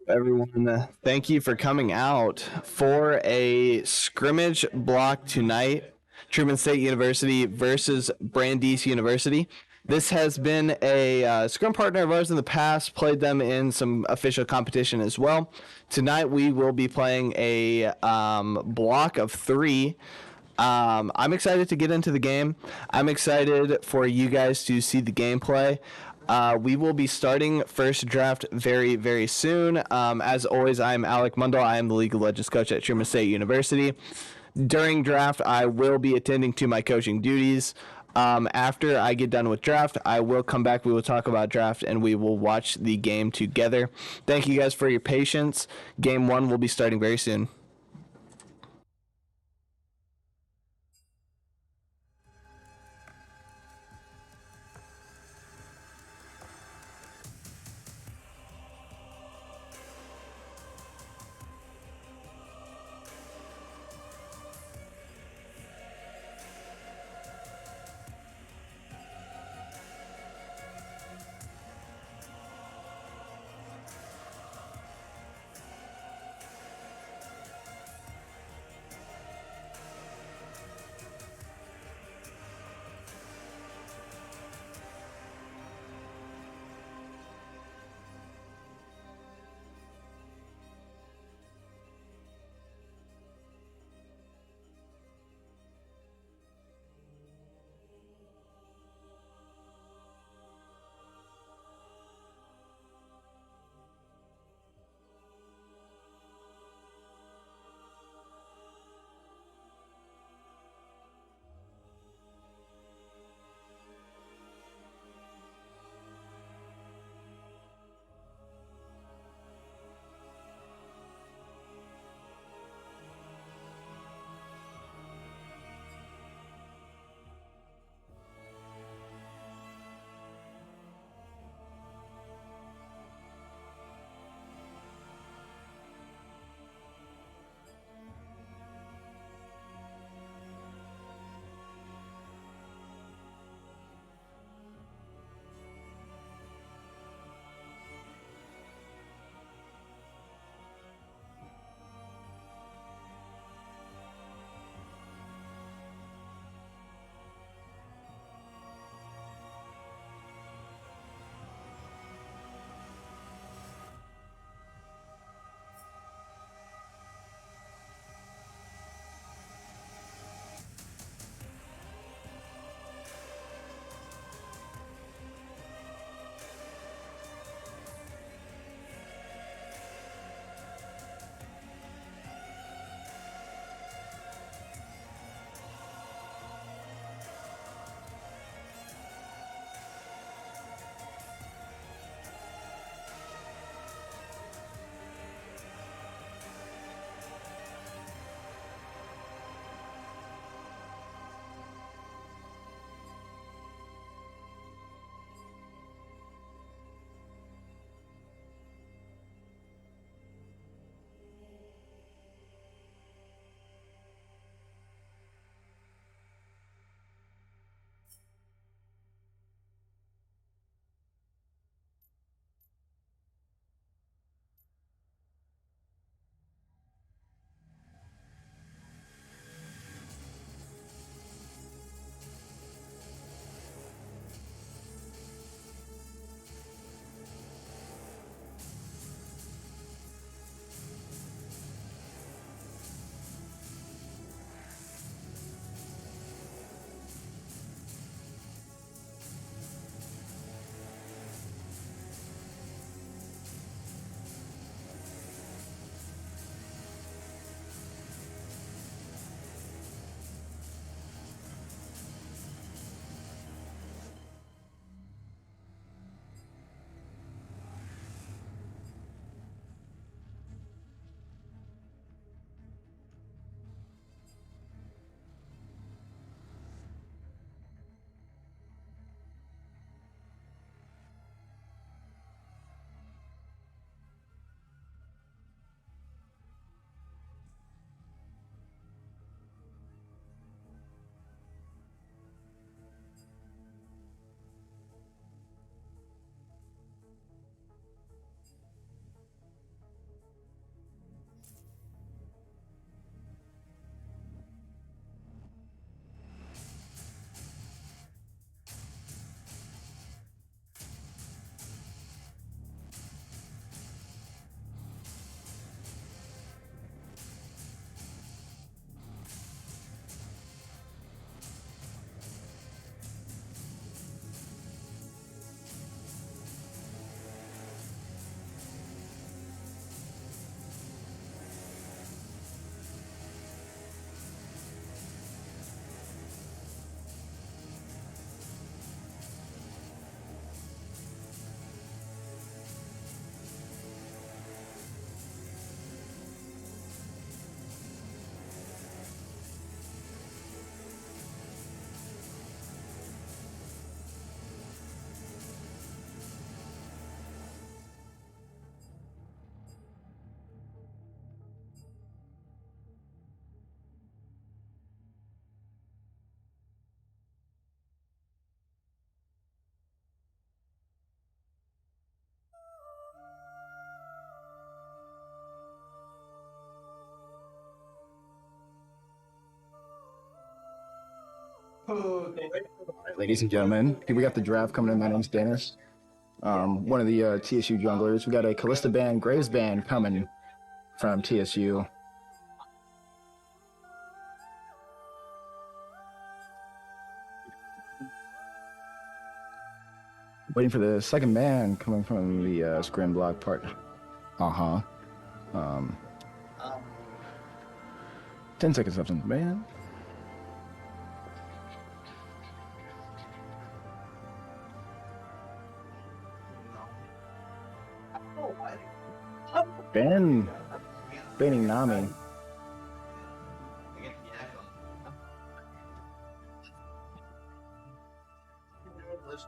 Everyone, thank you for coming out for a scrimmage block tonight. Truman State University versus Brandeis University. This has been a scrum partner of ours in the past, played them in some official competition as well. Tonight we will be playing a block of three. I'm excited to get into the game. I'm excited for you guys to see the gameplay. We will be starting first draft very, very soon. As always, I'm Alec Mundell. I am the League of Legends coach at Truman State University. During draft, I will be attending to my coaching duties. After I get done with draft, I will come back. We will talk about draft and we will watch the game together. Thank you guys for your patience. Game one will be starting very soon. Ladies and gentlemen, we got the draft coming in. My name's Dennis, one of the TSU junglers. We got a Callista band, Graves band coming from TSU. Waiting for the second band coming from the Scrim block part. Uh-huh. Um, 10 seconds left on the band. Ben banning Nami. Let's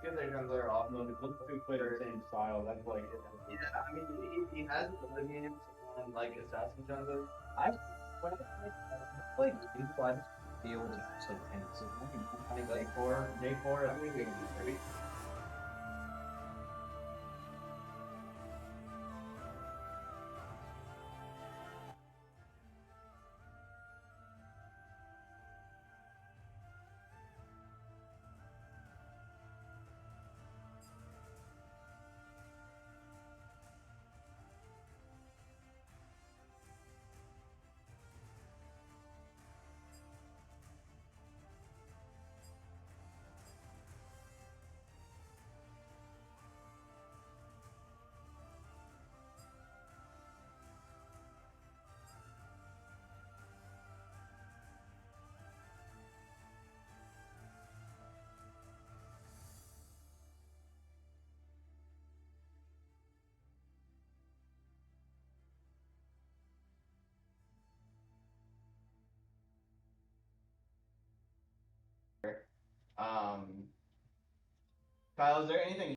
get their jungler off. No, let's do play the same style. That's like yeah. I mean, he has other games on like assassin jungler. I when I play games, I just be able to just like tank. So I think J4. I mean, maybe. Um, Kyle, is there anything?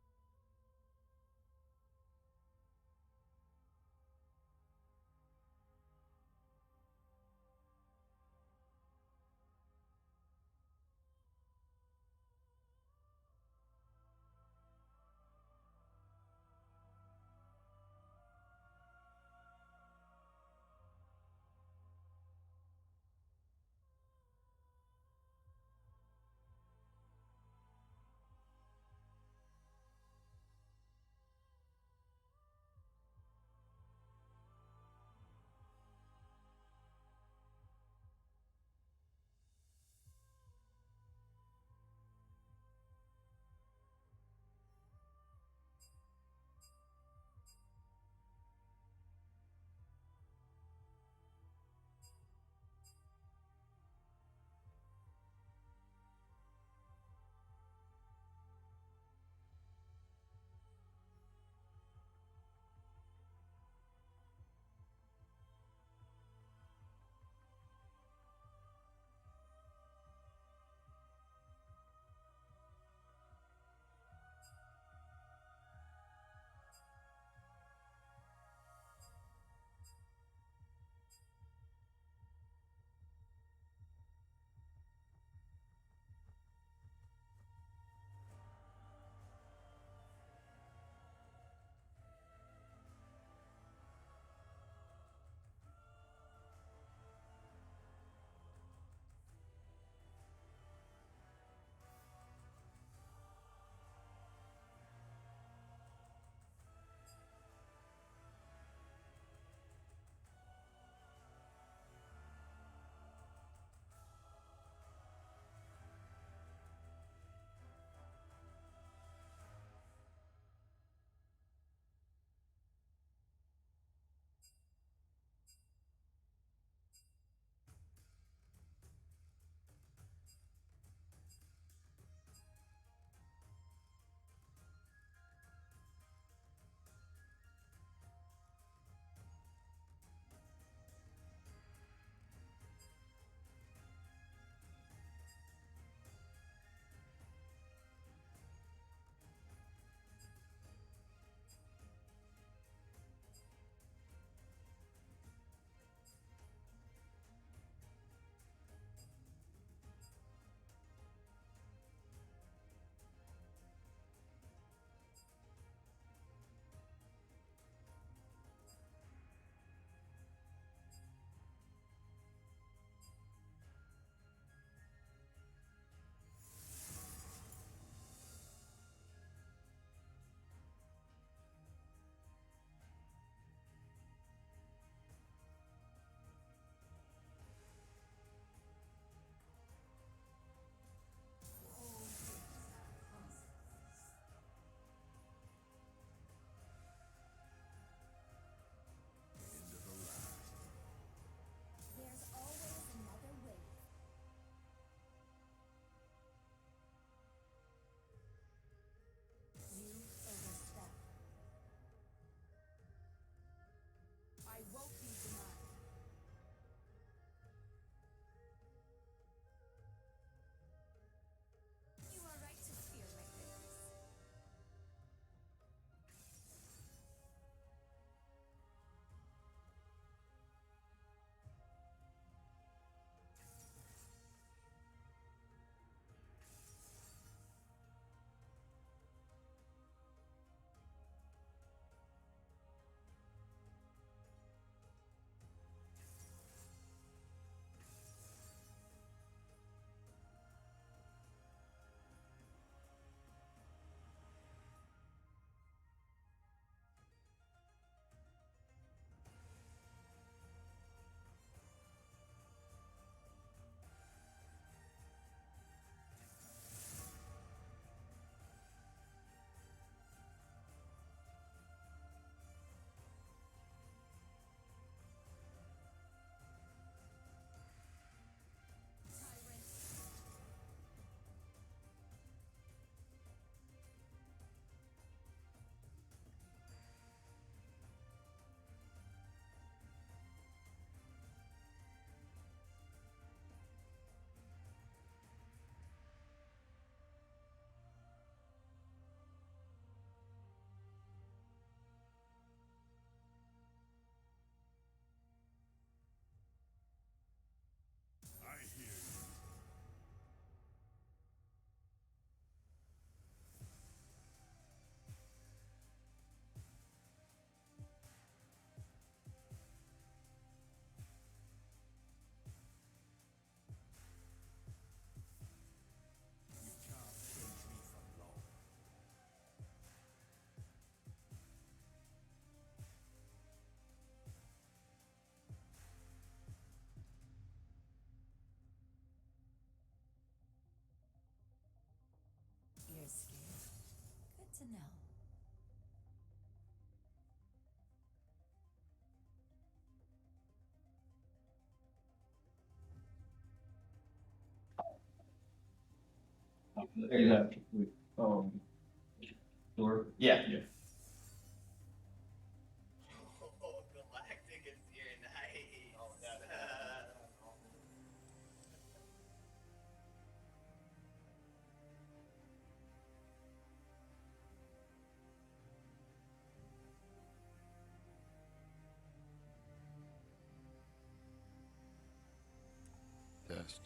to know. Yeah. Oh, Galactic is here. Nice. Test.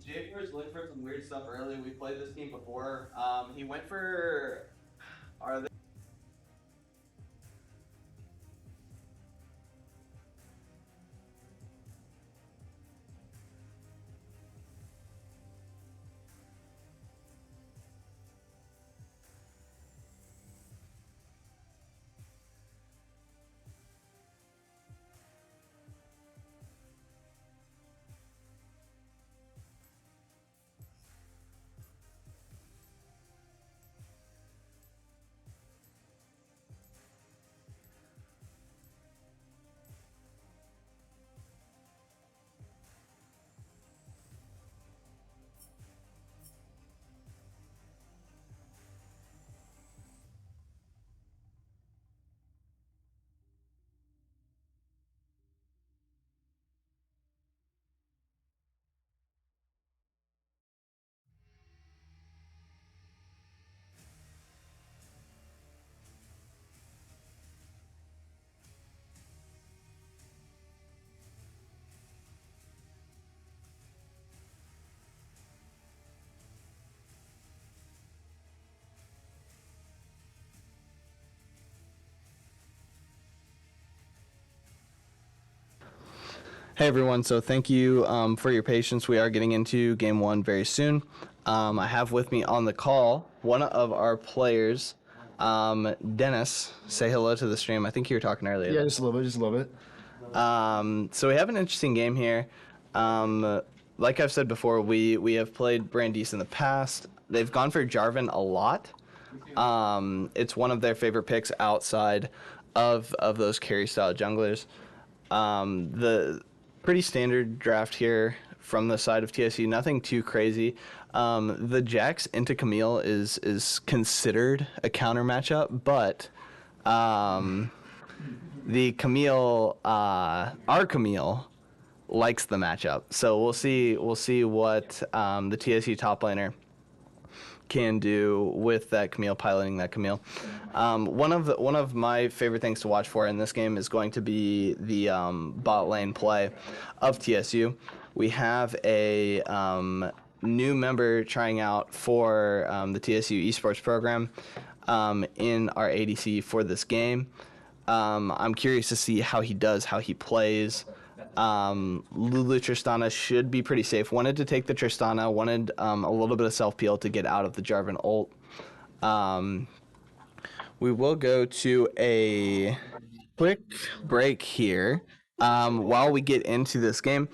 Jaguars looked for some weird stuff early. We played this team before. He went for. Are they? Hey everyone, so thank you for your patience. We are getting into game one very soon. I have with me on the call one of our players, Dennis. Say hello to the stream. I think you were talking earlier. Yeah, just a little bit. So we have an interesting game here. Like I've said before, we have played Brandeis in the past. They've gone for Jarvan a lot. It's one of their favorite picks outside of those carry style junglers. The pretty standard draft here from the side of TSU, nothing too crazy. The Jax into Camille is considered a counter matchup, but the Camille, our Camille, likes the matchup. So we'll see what the TSU top laner can do with that Camille, piloting that Camille. One of my favorite things to watch for in this game is going to be the bot lane play of TSU. We have a new member trying out for the TSU esports program in our ADC for this game. I'm curious to see how he does, how he plays. Lulu Tristana should be pretty safe. Wanted to take the Tristana, wanted a little bit of self-peel to get out of the Jarvan ult. We will go to a quick break here while we get into this game.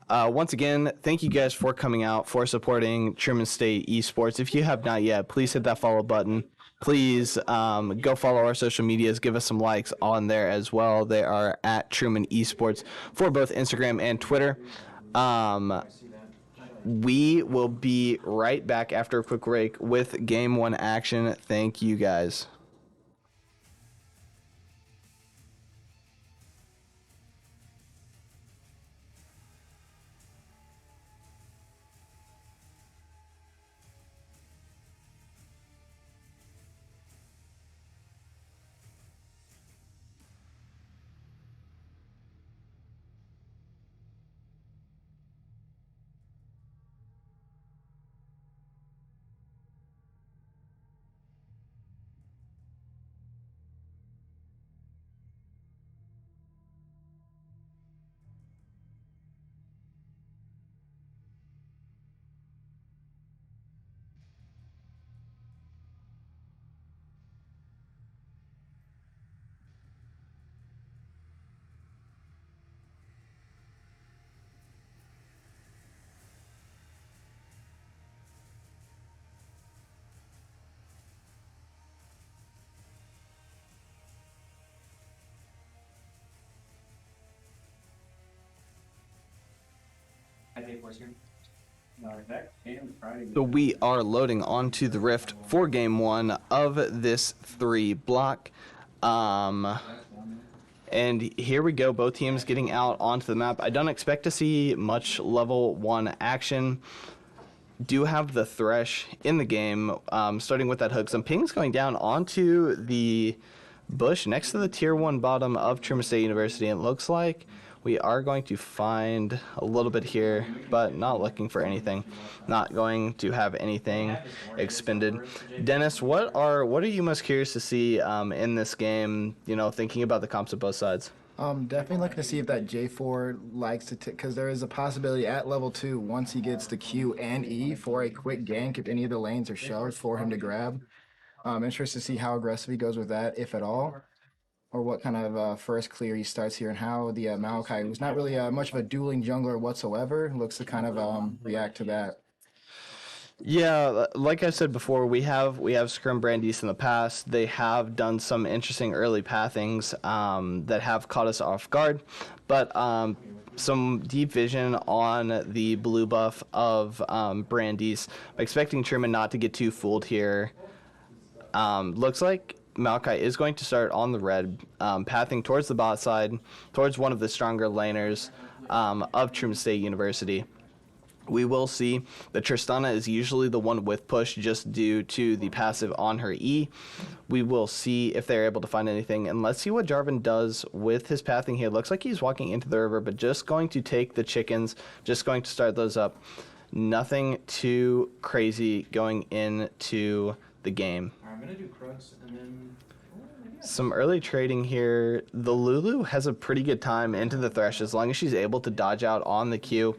Once again, thank you guys for coming out, for supporting Truman State Esports. If you have not yet, please hit that follow button. Please go follow our social medias. Give us some likes on there as well. They are at Truman Esports for both Instagram and Twitter. We will be right back after a quick break with Game 1 action. Thank you, guys. So we are loading onto the Rift for Game 1 of this 3 block. And here we go, both teams getting out onto the map. I don't expect to see much level 1 action. Do have the Thresh in the game, starting with that hook. Some pings going down onto the bush next to the tier 1 bottom of Truman State University. And it looks like we are going to find a little bit here, but not looking for anything. Not going to have anything expended. Dennis, what are you most curious to see in this game, you know, thinking about the comps of both sides? Definitely looking to see if that J4 likes to, because there is a possibility at level 2, once he gets the Q and E for a quick gank, if any of the lanes are shelved for him to grab. Interested to see how aggressive he goes with that, if at all, or what kind of first clear he starts here, and how the Maokai, who's not really much of a dueling jungler whatsoever, looks to kind of react to that. Yeah, like I said before, we have Scrim Brandeis in the past. They have done some interesting early pathings that have caught us off guard, but some deep vision on the blue buff of Brandeis. I'm expecting Truman not to get too fooled here. Looks like Maokai is going to start on the red, pathing towards the bot side, towards one of the stronger laners of Truman State University. We will see that Tristana is usually the one with push just due to the passive on her E. We will see if they're able to find anything, and let's see what Jarvan does with his pathing here. Looks like he's walking into the river, but just going to take the chickens, just going to start those up. Nothing too crazy going into the game. I'm going to do Crux and then... Some early trading here. The Lulu has a pretty good time into the Thresh as long as she's able to dodge out on the Q.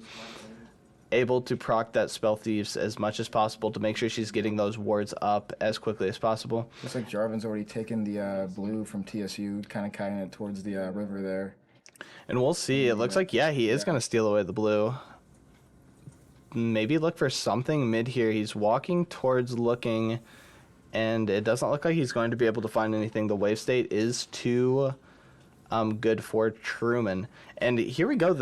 Able to proc that Spell Thieves as much as possible to make sure she's getting those wards up as quickly as possible. Looks like Jarvan's already taken the blue from TSU, kind of kiting it towards the river there. And we'll see. It looks like, yeah, he is going to steal away the blue. Maybe look for something mid here. He's walking towards looking, and it doesn't look like he's going to be able to find anything. The wave state is too good for Truman. And here we go,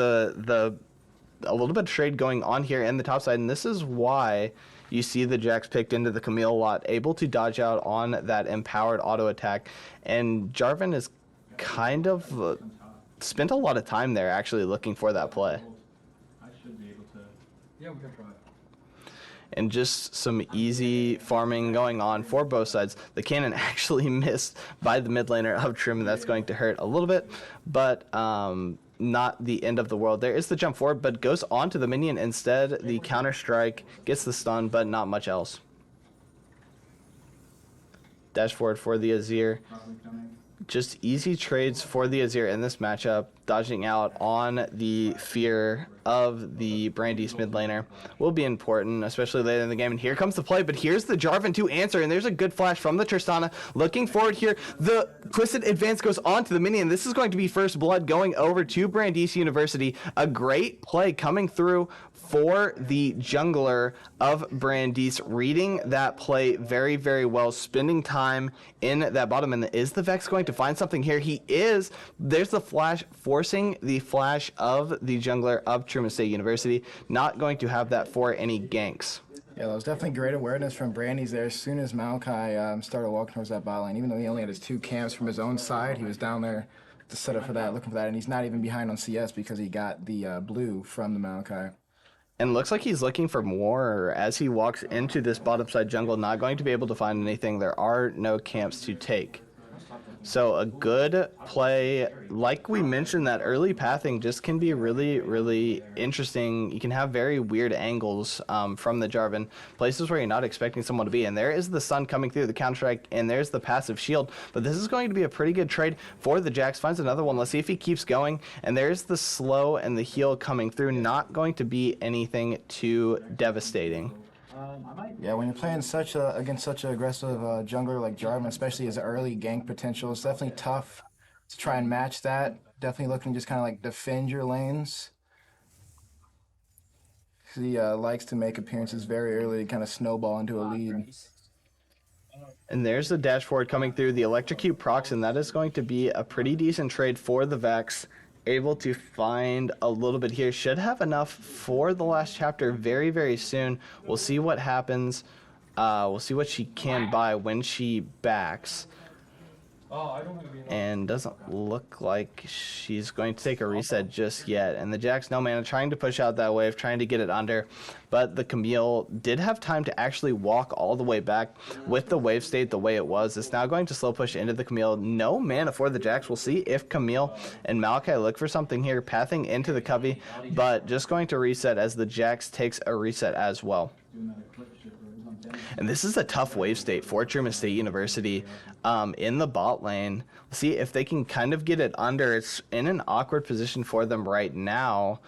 a little bit of trade going on here in the top side, and this is why you see the Jax picked into the Camille a lot, able to dodge out on that empowered auto attack, and Jarvan is kind of spent a lot of time there actually looking for that play. I should be able to... Yeah, we can try it. And just some easy farming going on for both sides. The cannon actually missed by the mid laner of Trim, and that's going to hurt a little bit, but not the end of the world. There is the jump forward, but goes on to the minion instead. The counter strike gets the stun, but not much else. Dash forward for the Azir. Just easy trades for the Azir in this matchup, dodging out on the fear of the Brandeis mid laner will be important, especially later in the game. And here comes the play, but here's the Jarvan to answer, and there's a good flash from the Tristana. Looking forward here, the Twisted Advance goes on to the minion. This is going to be first blood going over to Brandeis University. A great play coming through for the jungler of Brandeis, reading that play very, very well, spending time in that bottom. And is the Vex going to to find something here. He is. There's the flash, forcing the flash of the jungler of Truman State University. Not going to have that for any ganks. Yeah, that was definitely great awareness from Brandeis there. As soon as Malachi started walking towards that bot lane, even though he only had his 2 camps from his own side, he was down there to set up for that, looking for that, and he's not even behind on CS because he got the blue from the Malachi. And looks like he's looking for more as he walks into this bottom side jungle, not going to be able to find anything. There are no camps to take. So a good play, like we mentioned, that early pathing just can be really, really interesting. You can have very weird angles from the Jarvan, places where you're not expecting someone to be. And there is the sun coming through the counter-strike, and there's the passive shield. But this is going to be a pretty good trade for the Jax. Finds another one. Let's see if he keeps going. And there's the slow and the heal coming through. Not going to be anything too devastating. Yeah, when you're playing against such an aggressive jungler like Jarvan, especially his early gank potential, it's definitely tough to try and match that. Definitely looking to just kind of like defend your lanes. He likes to make appearances very early, kind of snowball into a lead. And there's the dash forward coming through, the electrocute procs, and that is going to be a pretty decent trade for the Vex. Able to find a little bit here. Should have enough for the last chapter very, very soon. We'll see what happens. We'll see what she can buy when she backs. And doesn't look like she's going to take a reset just yet. And the Jax, no mana, trying to push out that wave, trying to get it under. But the Camille did have time to actually walk all the way back with the wave state the way it was. It's now going to slow push into the Camille. No mana for the Jax. We'll see if Camille and Malachi look for something here, pathing into the Covey, but just going to reset as the Jax takes a reset as well. And this is a tough wave state for Truman State University in the bot lane. See if they can kind of get it under. It's in an awkward position for them right now.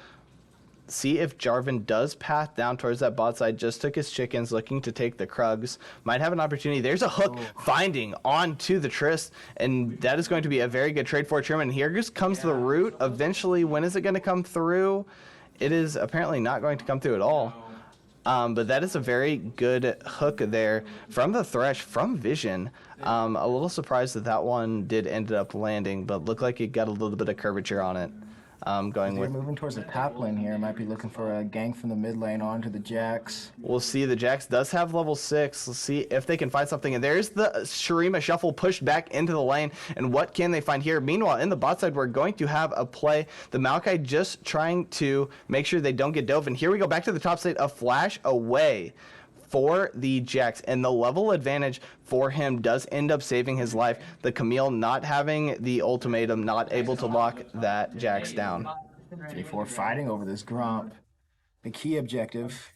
See if Jarvan does path down towards that bot side. Just took his chickens, looking to take the Krugs. Might have an opportunity. There's a hook finding onto the Trist, and that is going to be a very good trade for Truman. Here just comes the root. Eventually, when is it going to come through? It is apparently not going to come through at all. But that is a very good hook there from the Thresh, from Vision. A little surprised that that one did end up landing, but looked like it got a little bit of curvature on it. They're moving towards the top lane here. Might be looking for a gank from the mid lane onto the Jax. We'll see. The Jax does have level 6. Let's see if they can find something. And there's the Shurima shuffle pushed back into the lane. And what can they find here? Meanwhile, in the bot side, we're going to have a play. The Maokai just trying to make sure they don't get dove. And here we go back to the top side. A flash away for the Jax, and the level advantage for him does end up saving his life. The Camille not having the ultimatum, not able to lock that Jax down. J4 fighting over this Gromp. The key objective.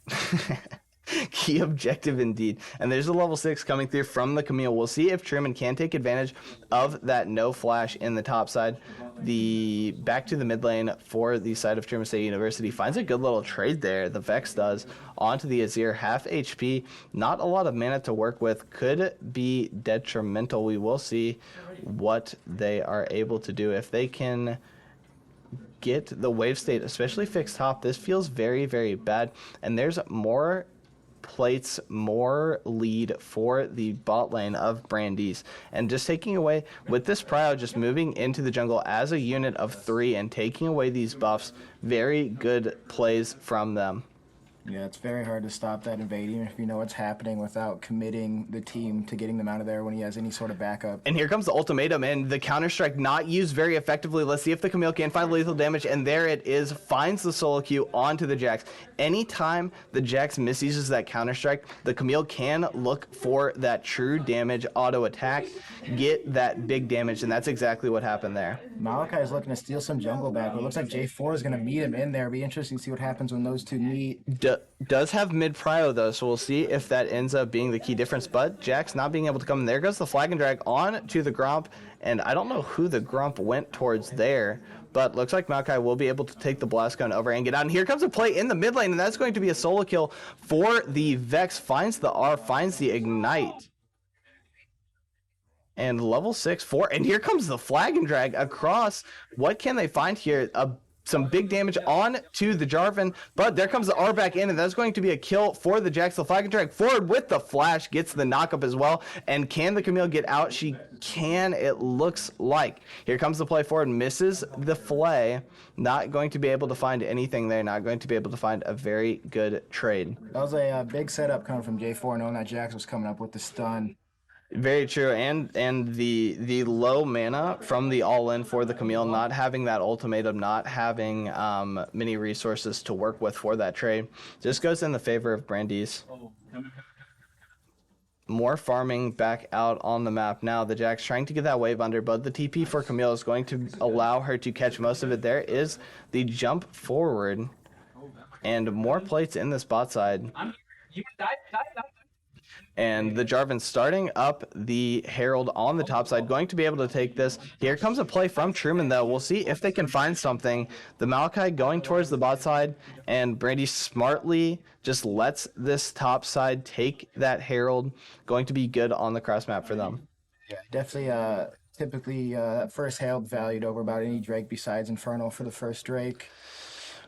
Key objective indeed. And there's a level 6 coming through from the Camille. We'll see if Truman can take advantage of that no flash in the top side. The back to the mid lane for the side of Truman State University finds a good little trade there. The Vex does onto the Azir, half HP. Not a lot of mana to work with. Could be detrimental. We will see what they are able to do. If they can get the wave state, especially fixed top, this feels very, very bad. And there's more plates, more lead for the bot lane of Brandeis, and just taking away with this prio, just moving into the jungle as a unit of 3 and taking away these buffs. Very good plays from them. Yeah, it's very hard to stop that invade, even if you know what's happening, without committing the team to getting them out of there when he has any sort of backup. And here comes the ultimatum, and the counter-strike not used very effectively. Let's see if the Camille can find lethal damage, and there it is. Finds the solo queue onto the Jax. Anytime the Jax misuses that counter-strike, the Camille can look for that true damage auto attack, get that big damage, and that's exactly what happened there. Malachi is looking to steal some jungle back, but it looks like J4 is going to meet him in there. It'll be interesting to see what happens when those two meet. Does have mid prio though, so we'll see if that ends up being the key difference. But Jax not being able to come in. There goes the flag and drag on to the Gromp, and I don't know who the Gromp went towards there, but looks like Maokai will be able to take the blast gun over and get out. And here comes a play in the mid lane, and that's going to be a solo kill for the Vex. Finds the R, finds the ignite. And level 6 4, and here comes the flag and drag across. What can they find here? A some big damage on to the Jarvan, but there comes the R back in, and that's going to be a kill for the Jax. The flag can drag forward with the flash, gets the knockup as well. And can the Camille get out? She can, it looks like. Here comes the play forward, misses the flay. Not going to be able to find anything there, not going to be able to find a very good trade. That was a big setup coming from J4, knowing that Jax was coming up with the stun. Very true, and the low mana from the all-in for the Camille, not having that ultimatum, not having many resources to work with for that trade, just goes in the favor of Brandeis. More farming back out on the map now. The Jax trying to get that wave under, but the TP for Camille is going to allow her to catch most of it. There is the jump forward, and more plates in this bot side. And the Jarvan starting up the Herald on the top side, going to be able to take this. Here comes a play from Truman, though. We'll see if they can find something. The Maokai going towards the bot side, and Brandy smartly just lets this top side take that Herald. Going to be good on the cross map for them. Yeah, definitely. Typically, that first Herald valued over about any Drake besides Infernal for the first Drake.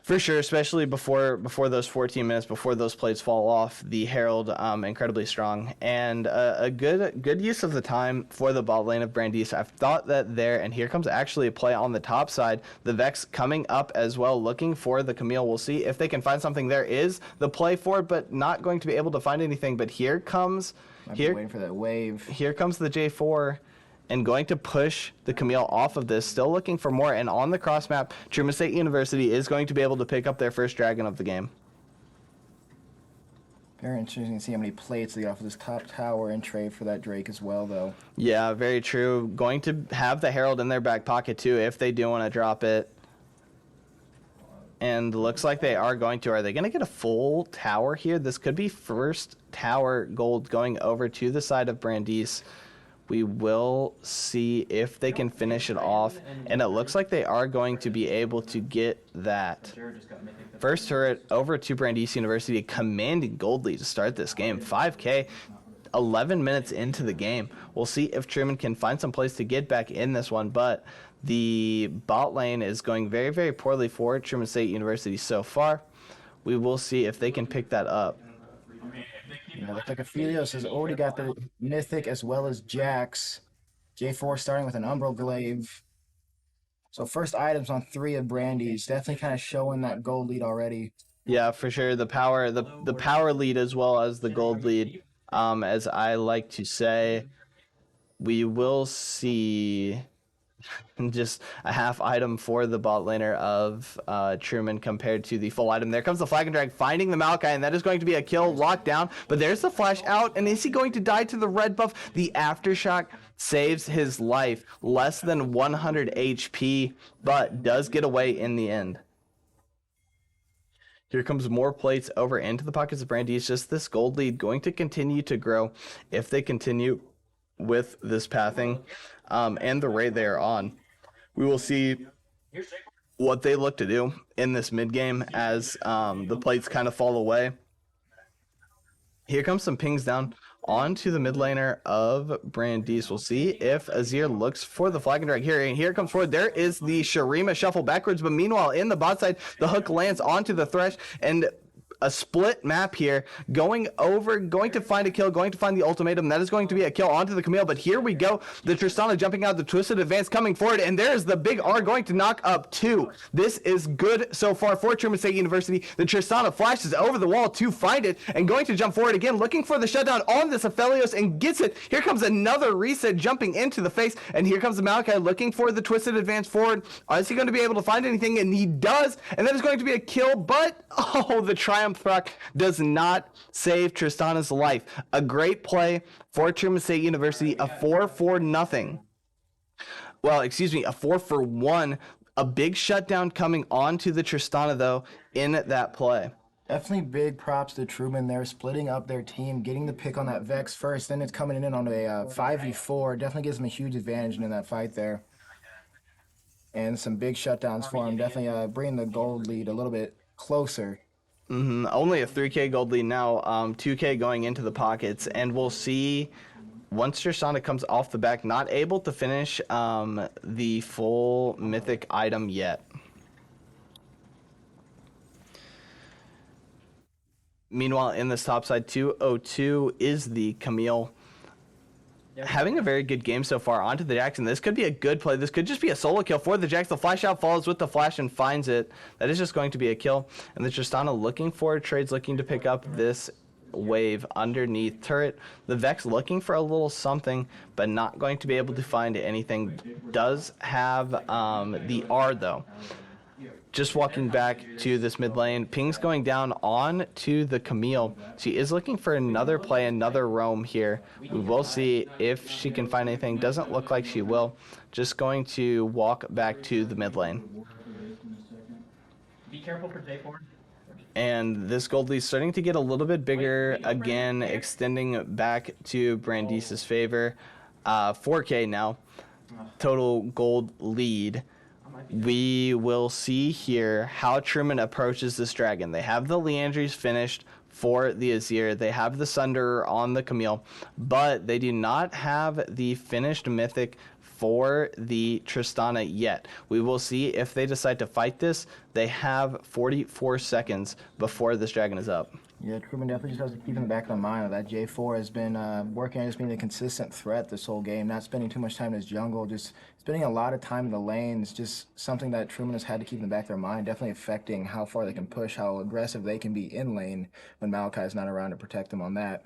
For sure, especially before those 14 minutes, before those plates fall off, the Herald incredibly strong, and a good use of the time for the bot lane of Brandeis. I've thought that there, and here comes actually a play on the top side. The Vex coming up as well, looking for the Camille. We'll see if they can find something. There is the play for it, but not going to be able to find anything. But here comes Waiting for that wave. Here comes the J4. And going to push the Camille off of this, still looking for more. And on the cross map, Truman State University is going to be able to pick up their first dragon of the game. Very interesting to see how many plates they get off of this top tower and trade for that Drake as well, though. Yeah, very true. Going to have the Herald in their back pocket, too, if they do want to drop it. And looks like they are going to. Are they going to get a full tower here? This could be first tower gold going over to the side of Brandeis. We will see if they can finish it off, and it looks like they are going to be able to get that. First turret over to Brandeis University, a commanding gold lead to start this game. 5K, 11 minutes into the game. We'll see if Truman can find some place to get back in this one, but the bot lane is going very, very poorly for Truman State University so far. We will see if they can pick that up. Yeah, looks like Aphelios has already got the Mythic as well as Jax. J4 starting with an Umbral Glaive. So first items on 3 of Brandy's. Definitely kind of showing that gold lead already. Yeah, for sure. The power lead as well as the gold lead, as I like to say. We will see just a half item for the bot laner of Truman compared to the full item. There comes the flag and drag, finding the Maokai, and that is going to be a kill, locked down. But there's the flash out, and is he going to die to the red buff? The Aftershock saves his life, less than 100 HP, but does get away in the end. Here comes more plates over into the pockets of Brandeis. Just this gold lead going to continue to grow if they continue with this pathing and the raid they are on. We will see what they look to do in this mid game as the plates kind of fall away. Here comes some pings down onto the mid laner of Brandeis. We'll see if Azir looks for the flag and drag here. And here comes forward. There is the Shurima shuffle backwards, but meanwhile in the bot side, the hook lands onto the Thresh, and a split map here, going to find a kill, going to find the ultimatum. That is going to be a kill onto the Camille, but here we go. The Tristana jumping out, the Twisted Advance coming forward, and there's the big R going to knock up 2. This is good so far for Truman State University. The Tristana flashes over the wall to find it, and going to jump forward again, looking for the shutdown on this Aphelios, and gets it. Here comes another reset jumping into the face, and here comes the Maokai looking for the Twisted Advance forward. Is he going to be able to find anything? And he does, and that is going to be a kill, but the Triumph Rock does not save Tristana's life. A great play for Truman State University, a 4-4-0. Well, excuse me, a 4-for-1. A big shutdown coming onto the Tristana, though, in that play. Definitely big props to Truman there, splitting up their team, getting the pick on that Vex first, then it's coming in on a 5v4. Definitely gives them a huge advantage in that fight there. And some big shutdowns for him. Definitely bringing the gold lead a little bit closer. Only a 3K gold lead now, 2K going into the pockets, and we'll see once Tristana comes off the back, not able to finish the full mythic item yet. Meanwhile, in this top side, 202 is the Camille. Having a very good game so far. Onto the Jackson. This could be a good play. This could just be a solo kill for the Jax. The flash out follows with the flash and finds it. That is just going to be a kill. And the Tristana looking for trades, looking to pick up this wave underneath turret. The Vex looking for a little something, but not going to be able to find anything. Does have the R, though. Just walking back to this mid lane. Ping's going down on to the Camille. She is looking for another play, another roam here. We will see if she can find anything. Doesn't look like she will. Just going to walk back to the mid lane. Be careful for J4. And this gold lead starting to get a little bit bigger again, extending back to Brandeis' favor. 4K now. Total gold lead. We will see here how Truman approaches this dragon. They have the Leandries finished for the Azir. They have the Sunder on the Camille, but they do not have the finished mythic for the Tristana yet. We will see if they decide to fight this. They have 44 seconds before this dragon is up. Yeah, Truman definitely just has to keep in the back of the mind that J4 has been working on just being a consistent threat this whole game, not spending too much time in his jungle, just spending a lot of time in the lanes, just something that Truman has had to keep in the back of their mind, definitely affecting how far they can push, how aggressive they can be in lane when Malachi is not around to protect them on that.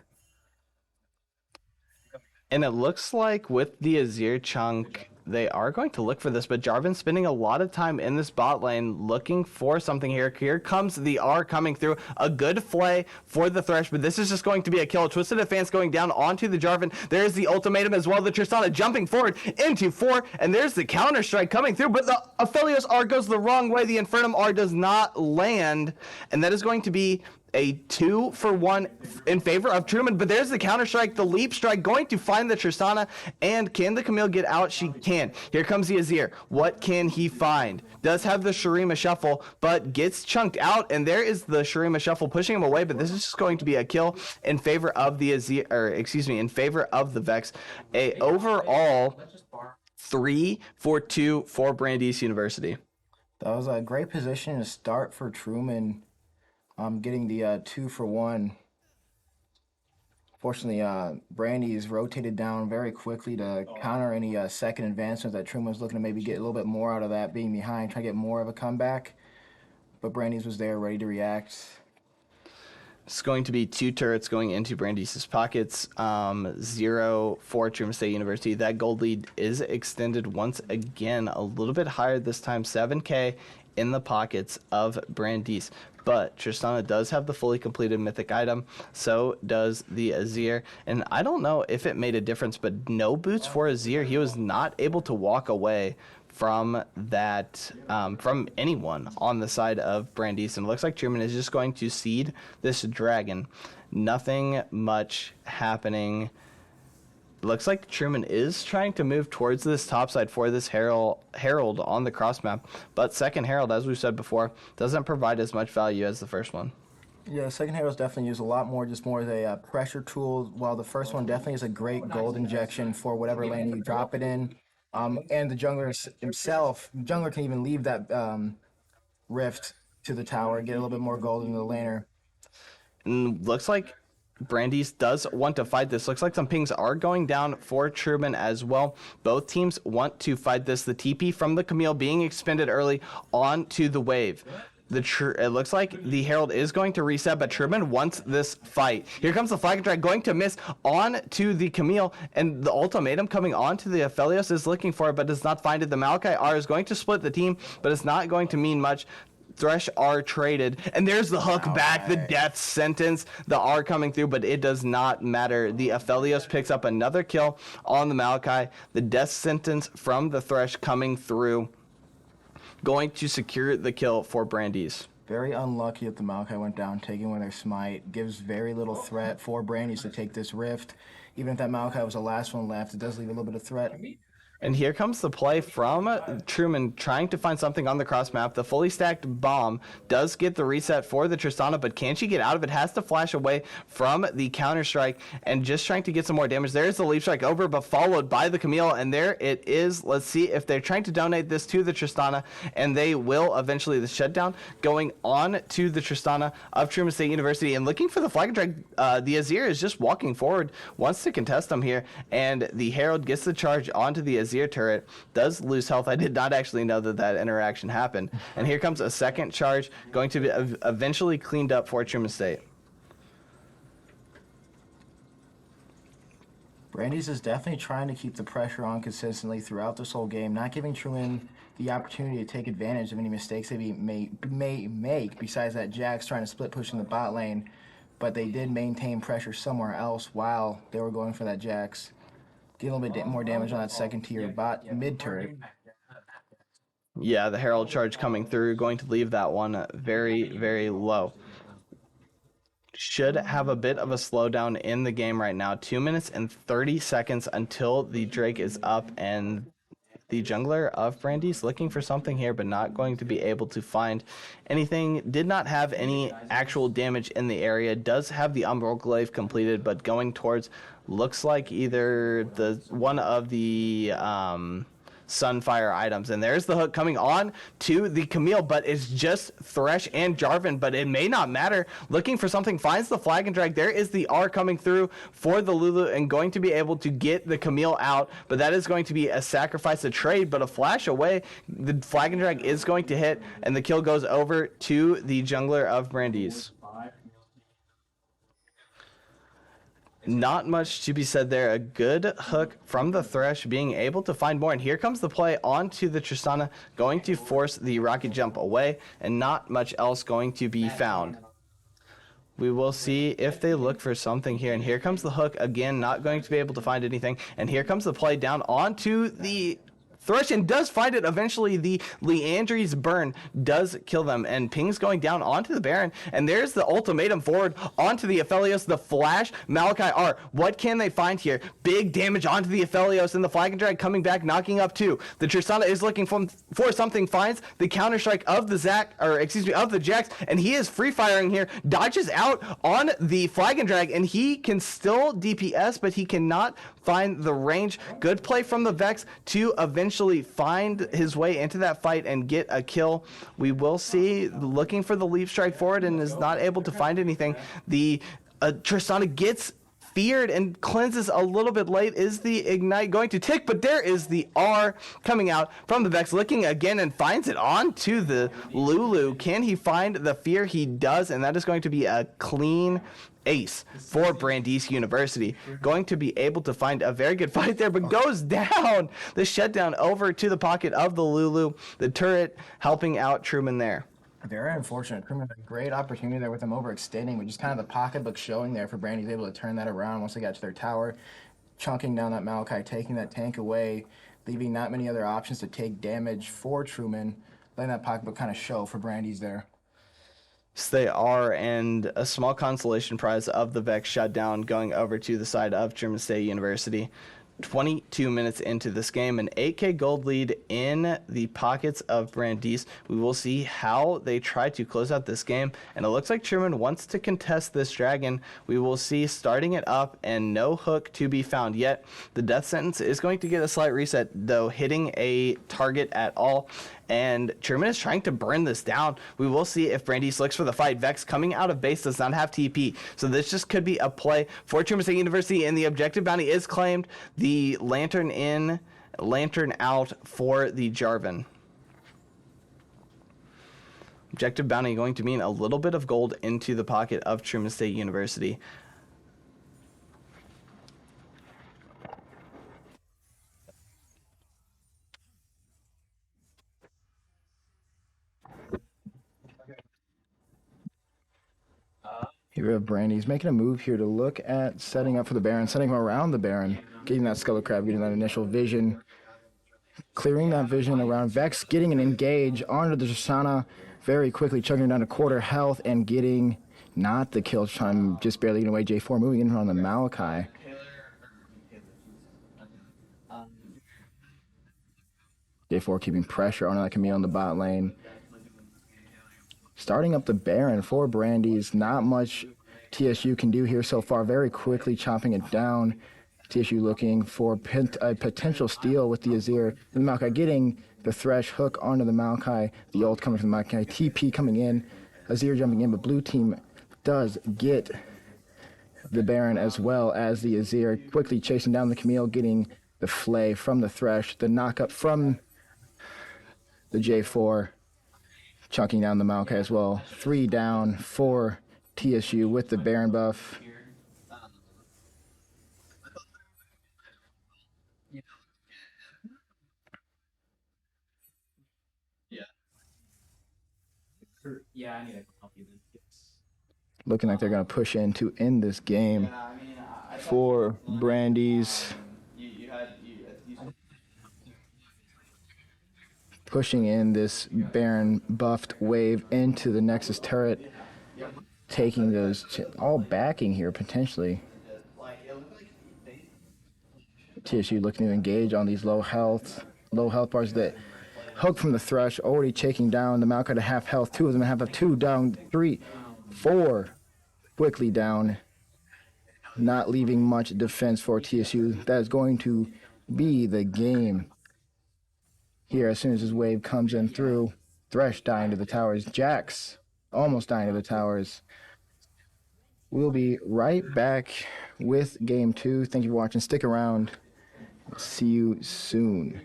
And it looks like with the Azir chunk, they are going to look for this, but Jarvan's spending a lot of time in this bot lane looking for something here. Here comes the R coming through. A good flay for the Thresh, but this is just going to be a kill. Twisted Advance going down onto the Jarvan. There's the ultimatum as well. The Tristana jumping forward into 4, and there's the counter strike coming through, but the Aphelios R goes the wrong way. The Infernum R does not land, and that is going to be a 2-for-1 in favor of Truman, but there's the counter strike, the leap strike going to find the Tristana, and can the Camille get out? She can. Here comes the Azir. What can he find? Does have the Shurima shuffle, but gets chunked out, and there is the Shurima shuffle pushing him away, but this is just going to be a kill in favor of the Azir, or excuse me, in favor of the Vex. A overall 3-for-2 for Brandeis University. That was a great position to start for Truman. Getting the 2-for-1. Fortunately, Brandy's rotated down very quickly to counter any second advancements that Truman was looking to maybe get a little bit more out of that, being behind, trying to get more of a comeback. But Brandy's was there, ready to react. It's going to be 2 turrets going into Brandeis' pockets. 0 for Truman State University. That gold lead is extended once again, a little bit higher this time, 7K in the pockets of Brandeis. But Tristana does have the fully completed mythic item, so does the Azir. And I don't know if it made a difference, but no boots for Azir. He was not able to walk away from that, from anyone on the side of Brandeis. And it looks like Truman is just going to seed this dragon. Nothing much happening. Looks like Truman is trying to move towards this top side for this Herald on the cross map, but second Herald, as we've said before, doesn't provide as much value as the first one. Yeah, second Herald's definitely used a lot more, just more as a pressure tool, while the first one definitely is a great gold injection for whatever lane you drop it in. And the jungler himself, jungler can even leave that rift to the tower, get a little bit more gold into the laner. And looks like Brandeis does want to fight this. Looks like some pings are going down for Truman as well. Both teams want to fight this. The TP from the Camille being expended early onto the wave. It looks like the Herald is going to reset, but Truman wants this fight. Here comes the Flag Drag going to miss on to the Camille, and the ultimatum coming on to the Aphelios is looking for it, but does not find it. The Malachi R is going to split the team, but it's not going to mean much. Thresh R traded, and there's the hook back, the death sentence, the R coming through, but it does not matter. The Aphelios picks up another kill on the Malachi. The death sentence from the Thresh coming through, going to secure the kill for Brandeis. Very unlucky that the Malachi went down, taking one of their smite. Gives very little threat for Brandeis to take this rift. Even if that Malachi was the last one left, it does leave a little bit of threat. And here comes the play from Truman trying to find something on the cross map. The fully stacked bomb does get the reset for the Tristana, but can she get out of it? Has to flash away from the counter strike and just trying to get some more damage. There's the leap strike over, but followed by the Camille, and there it is. Let's see if they're trying to donate this to the Tristana, and they will eventually. The shutdown going on to the Tristana of Truman State University, and looking for the flag drag. The Azir is just walking forward, wants to contest them here, and the Herald gets the charge onto the Azir turret, does lose health. I did not actually know that interaction happened. And here comes a second charge, going to be eventually cleaned up for Truman State. Brandeis is definitely trying to keep the pressure on consistently throughout this whole game, not giving Truman the opportunity to take advantage of any mistakes they may make, besides that Jax trying to split push in the bot lane. But they did maintain pressure somewhere else while they were going for that Jax. Get a little bit more damage on that second tier bot mid turret. Yeah, the Herald charge coming through, going to leave that one very, very low. Should have a bit of a slowdown in the game right now. 2 minutes and 30 seconds until the Drake is up, and the jungler of Brandeis looking for something here, but not going to be able to find anything. Did not have any actual damage in the area. Does have the Umbral Glaive completed, but going towards, looks like either the one of the Sunfire items. And there's the hook coming on to the Camille, but it's just Thresh and Jarvan, but it may not matter. Looking for something, finds the flag and drag. There is the R coming through for the Lulu and going to be able to get the Camille out, but that is going to be a sacrifice, a trade, but a flash away. The flag and drag is going to hit, and the kill goes over to the jungler of Brandeis. Not much to be said there. A good hook from the Thresh, being able to find more. And here comes the play onto the Tristana, going to force the rocket jump away, and not much else going to be found. We will see if they look for something here. And here comes the hook again, not going to be able to find anything. And here comes the play down onto the Thresh, and does find it eventually. The Leandri's burn does kill them, and Ping's going down onto the Baron, and there's the ultimatum forward onto the Aphelios, the flash, Malachi R. What can they find here? Big damage onto the Aphelios, and the flag and drag coming back, knocking up two. The Tristana is looking for something, finds the counter strike of the of the Jax, and he is free firing here, dodges out on the flag and drag, and he can still DPS, but he cannot find the range. Good play from the Vex to eventually find his way into that fight and get a kill. We will see, looking for the leap strike forward and is not able to find anything. The Tristana gets feared and cleanses a little bit late. Is the ignite going to tick? But there is the R coming out from the Vex, looking again and finds it onto the Lulu. Can he find the fear? He does, and that is going to be a clean ace for Brandeis University. Going to be able to find a very good fight there, but goes down. The shutdown over to the pocket of the Lulu. The turret helping out Truman there. Very unfortunate. Truman had a great opportunity there with them overextending, but just kind of the pocketbook showing there for Brandy's able to turn that around once they got to their tower, chunking down that Malachi, taking that tank away, leaving not many other options to take damage for Truman, letting that pocketbook kind of show for Brandy's there. Yes, they are, and a small consolation prize of the Vex shutdown going over to the side of Truman State University. 22 minutes into this game, an 8K gold lead in the pockets of Brandeis. We will see how they try to close out this game, and it looks like Truman wants to contest this dragon. We will see starting it up, and no hook to be found yet. The death sentence is going to get a slight reset, though hitting a target at all, and Truman is trying to burn this down. We will see if Brandeis looks for the fight. Vex coming out of base does not have TP, so this just could be a play for Truman State University, and the objective bounty is claimed. The lantern in, lantern out for the Jarvan. Objective bounty going to mean a little bit of gold into the pocket of Truman State University. Here we have Brandy. He's making a move here to look at setting up for the Baron, setting him around the Baron, getting that Skull Crab, getting that initial vision, clearing that vision around Vex, getting an engage onto the Tristana very quickly, chugging down to quarter health and getting not the kill time, just barely getting away. J4 moving in on the Malachi. J4 keeping pressure on that Camille in the bot lane. Starting up the Baron for Brandeis. Not much TSU can do here so far. Very quickly chopping it down. TSU looking for a potential steal with the Azir. And the Maokai getting the Thresh hook onto the Maokai. The ult coming from the Maokai. TP coming in. Azir jumping in, but blue team does get the Baron as well as the Azir. Quickly chasing down the Camille, getting the Flay from the Thresh. The knockup from the J4. Chunking down the Maokai as well. 3 down for TSU with the Baron buff. Yeah, I need to help you then. Looking like they're going to push in to end this game for Brandeis. Pushing in this Baron buffed wave into the Nexus turret. Taking those, all backing here potentially. TSU looking to engage on these low health bars that hook from the Thresh, already taking down the Maokai to half health. 2 of them have a 2 down, 3, 4 quickly down. Not leaving much defense for TSU. That is going to be the game here as soon as this wave comes in through. Thresh dying to the towers. Jax almost dying to the towers. We'll be right back with game 2. Thank you for watching. Stick around. See you soon.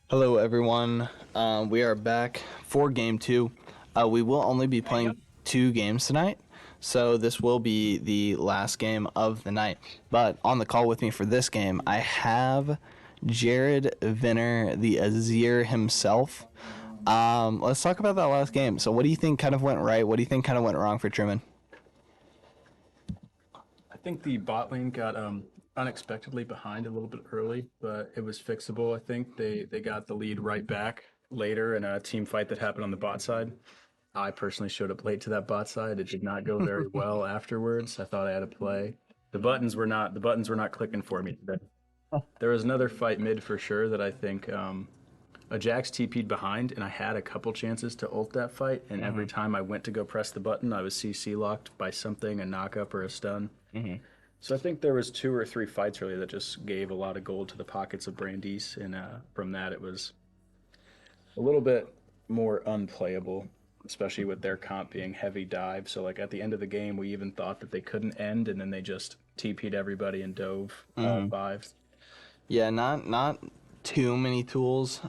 Hello, everyone. We are back for game two. We will only be playing 2 games tonight, so this will be the last game of the night. But on the call with me for this game, I have Jared Vinner, the Azir himself. Let's talk about that last game. So, what do you think kind of went right? What do you think kind of went wrong for Truman? I think the bot lane got unexpectedly behind a little bit early, but it was fixable. I think they got the lead right back later in a team fight that happened on the bot side. I personally showed up late to that bot side. It did not go very well afterwards. I thought I had a play. The buttons were not clicking for me today. There was another fight mid for sure that I think a Jax TP'd behind, and I had a couple chances to ult that fight, and every time I went to go press the button, I was CC locked by something, a knockup or a stun. So I think there was 2 or 3 fights really that just gave a lot of gold to the pockets of Brandeis, and from that it was a little bit more unplayable, especially with their comp being heavy dive. So like at the end of the game, we even thought that they couldn't end, and then they just TP'd everybody and dove all 5. Yeah, not too many tools.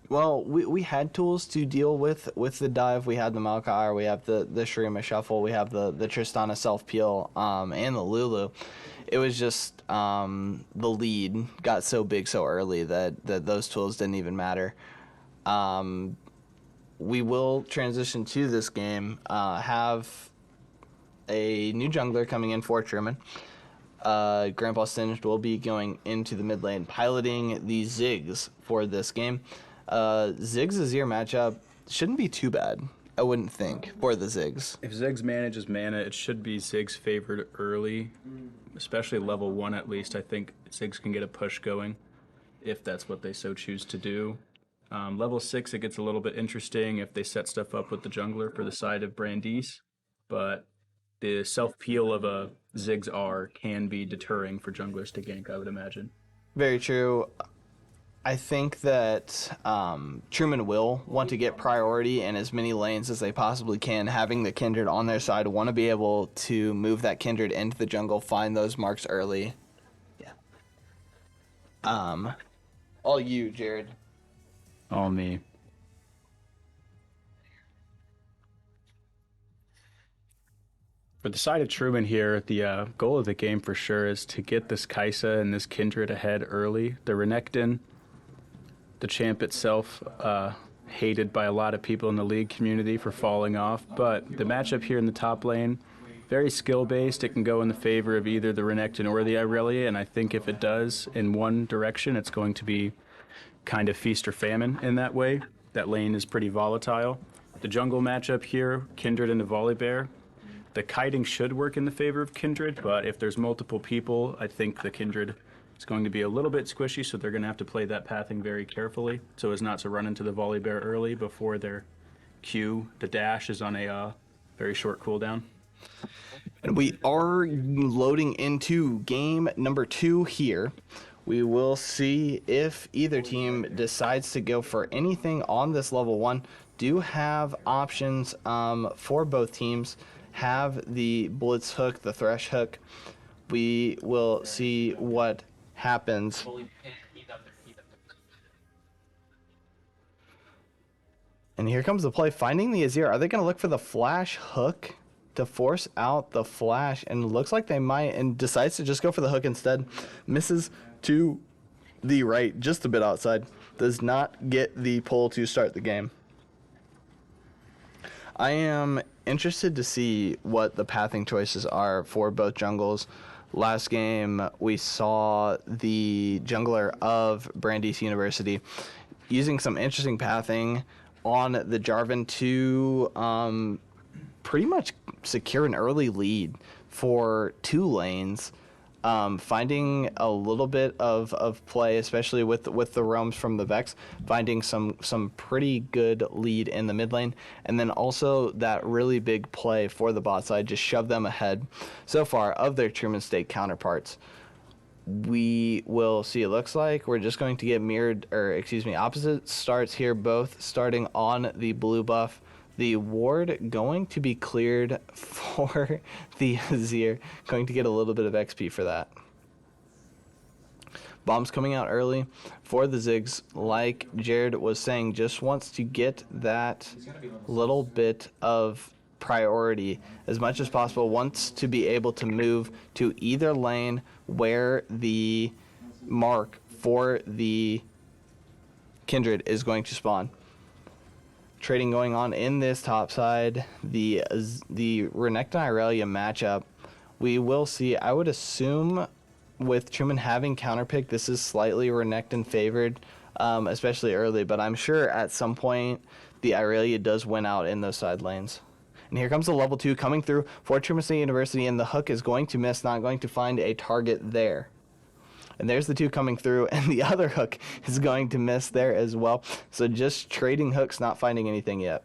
Well, we had tools to deal with the dive. We had the Maokai, we have the Shurima Shuffle, we have the Tristana Self Peel, and the Lulu. It was just the lead got so big so early that those tools didn't even matter. We will transition to this game. Have a new jungler coming in for Truman. Grandpa Singed will be going into the mid lane, piloting the Ziggs for this game. Ziggs Azir matchup shouldn't be too bad, I wouldn't think, for the Ziggs. If Ziggs manages mana, it should be Ziggs favored early, especially level 1 at least. I think Ziggs can get a push going if that's what they so choose to do. Level 6, it gets a little bit interesting if they set stuff up with the jungler for the side of Brandeis, but the self-peel of a Ziggs R can be deterring for junglers to gank, I would imagine. Very true. I think that Truman will want to get priority in as many lanes as they possibly can. Having the Kindred on their side, want to be able to move that Kindred into the jungle, find those marks early. Yeah. All you, Jared. All me. For the side of Truman here, the goal of the game for sure is to get this Kaisa and this Kindred ahead early. The Renekton, the champ itself, hated by a lot of people in the league community for falling off, but the matchup here in the top lane, very skill-based. It can go in the favor of either the Renekton or the Irelia, and I think if it does in one direction, it's going to be kind of feast or famine in that way. That lane is pretty volatile. The jungle matchup here, Kindred and the Volibear. The kiting should work in the favor of Kindred, but if there's multiple people, I think the Kindred is going to be a little bit squishy, so they're going to have to play that pathing very carefully so as not to run into the Volibear early before their Q, the dash, is on a very short cooldown. And we are loading into game number 2 here. We will see if either team decides to go for anything on this level 1. Do have options for both teams. Have the Blitz hook, the Thresh hook. We will see what happens. And here comes the play, finding the Azir. Are they going to look for the flash hook to force out the flash? And it looks like they might, and decides to just go for the hook instead. Misses to the right, just a bit outside. Does not get the pull to start the game. I am interested to see what the pathing choices are for both jungles. Last game, we saw the jungler of Brandeis University using some interesting pathing on the Jarvan to pretty much secure an early lead for 2 lanes. Finding a little bit of play, especially with the roams from the Vex, finding some pretty good lead in the mid lane, and then also that really big play for the bot side, just shove them ahead so far of their Truman State counterparts. We will see. It looks like we're just going to get opposite starts here, both starting on the blue buff. The ward going to be cleared for the Azir. Going to get a little bit of XP for that. Bombs coming out early for the Zigs, like Jared was saying, just wants to get that little bit of priority as much as possible, wants to be able to move to either lane where the mark for the Kindred is going to spawn. Trading going on in this top side, the Renekton Irelia matchup, we will see. I would assume with Truman having counterpick, this is slightly Renekton favored, especially early, but I'm sure at some point the Irelia does win out in those side lanes. And here comes the level 2 coming through for Truman State University, and the hook is going to miss, not going to find a target there. And there's the 2 coming through, and the other hook is going to miss there as well. So just trading hooks, not finding anything yet.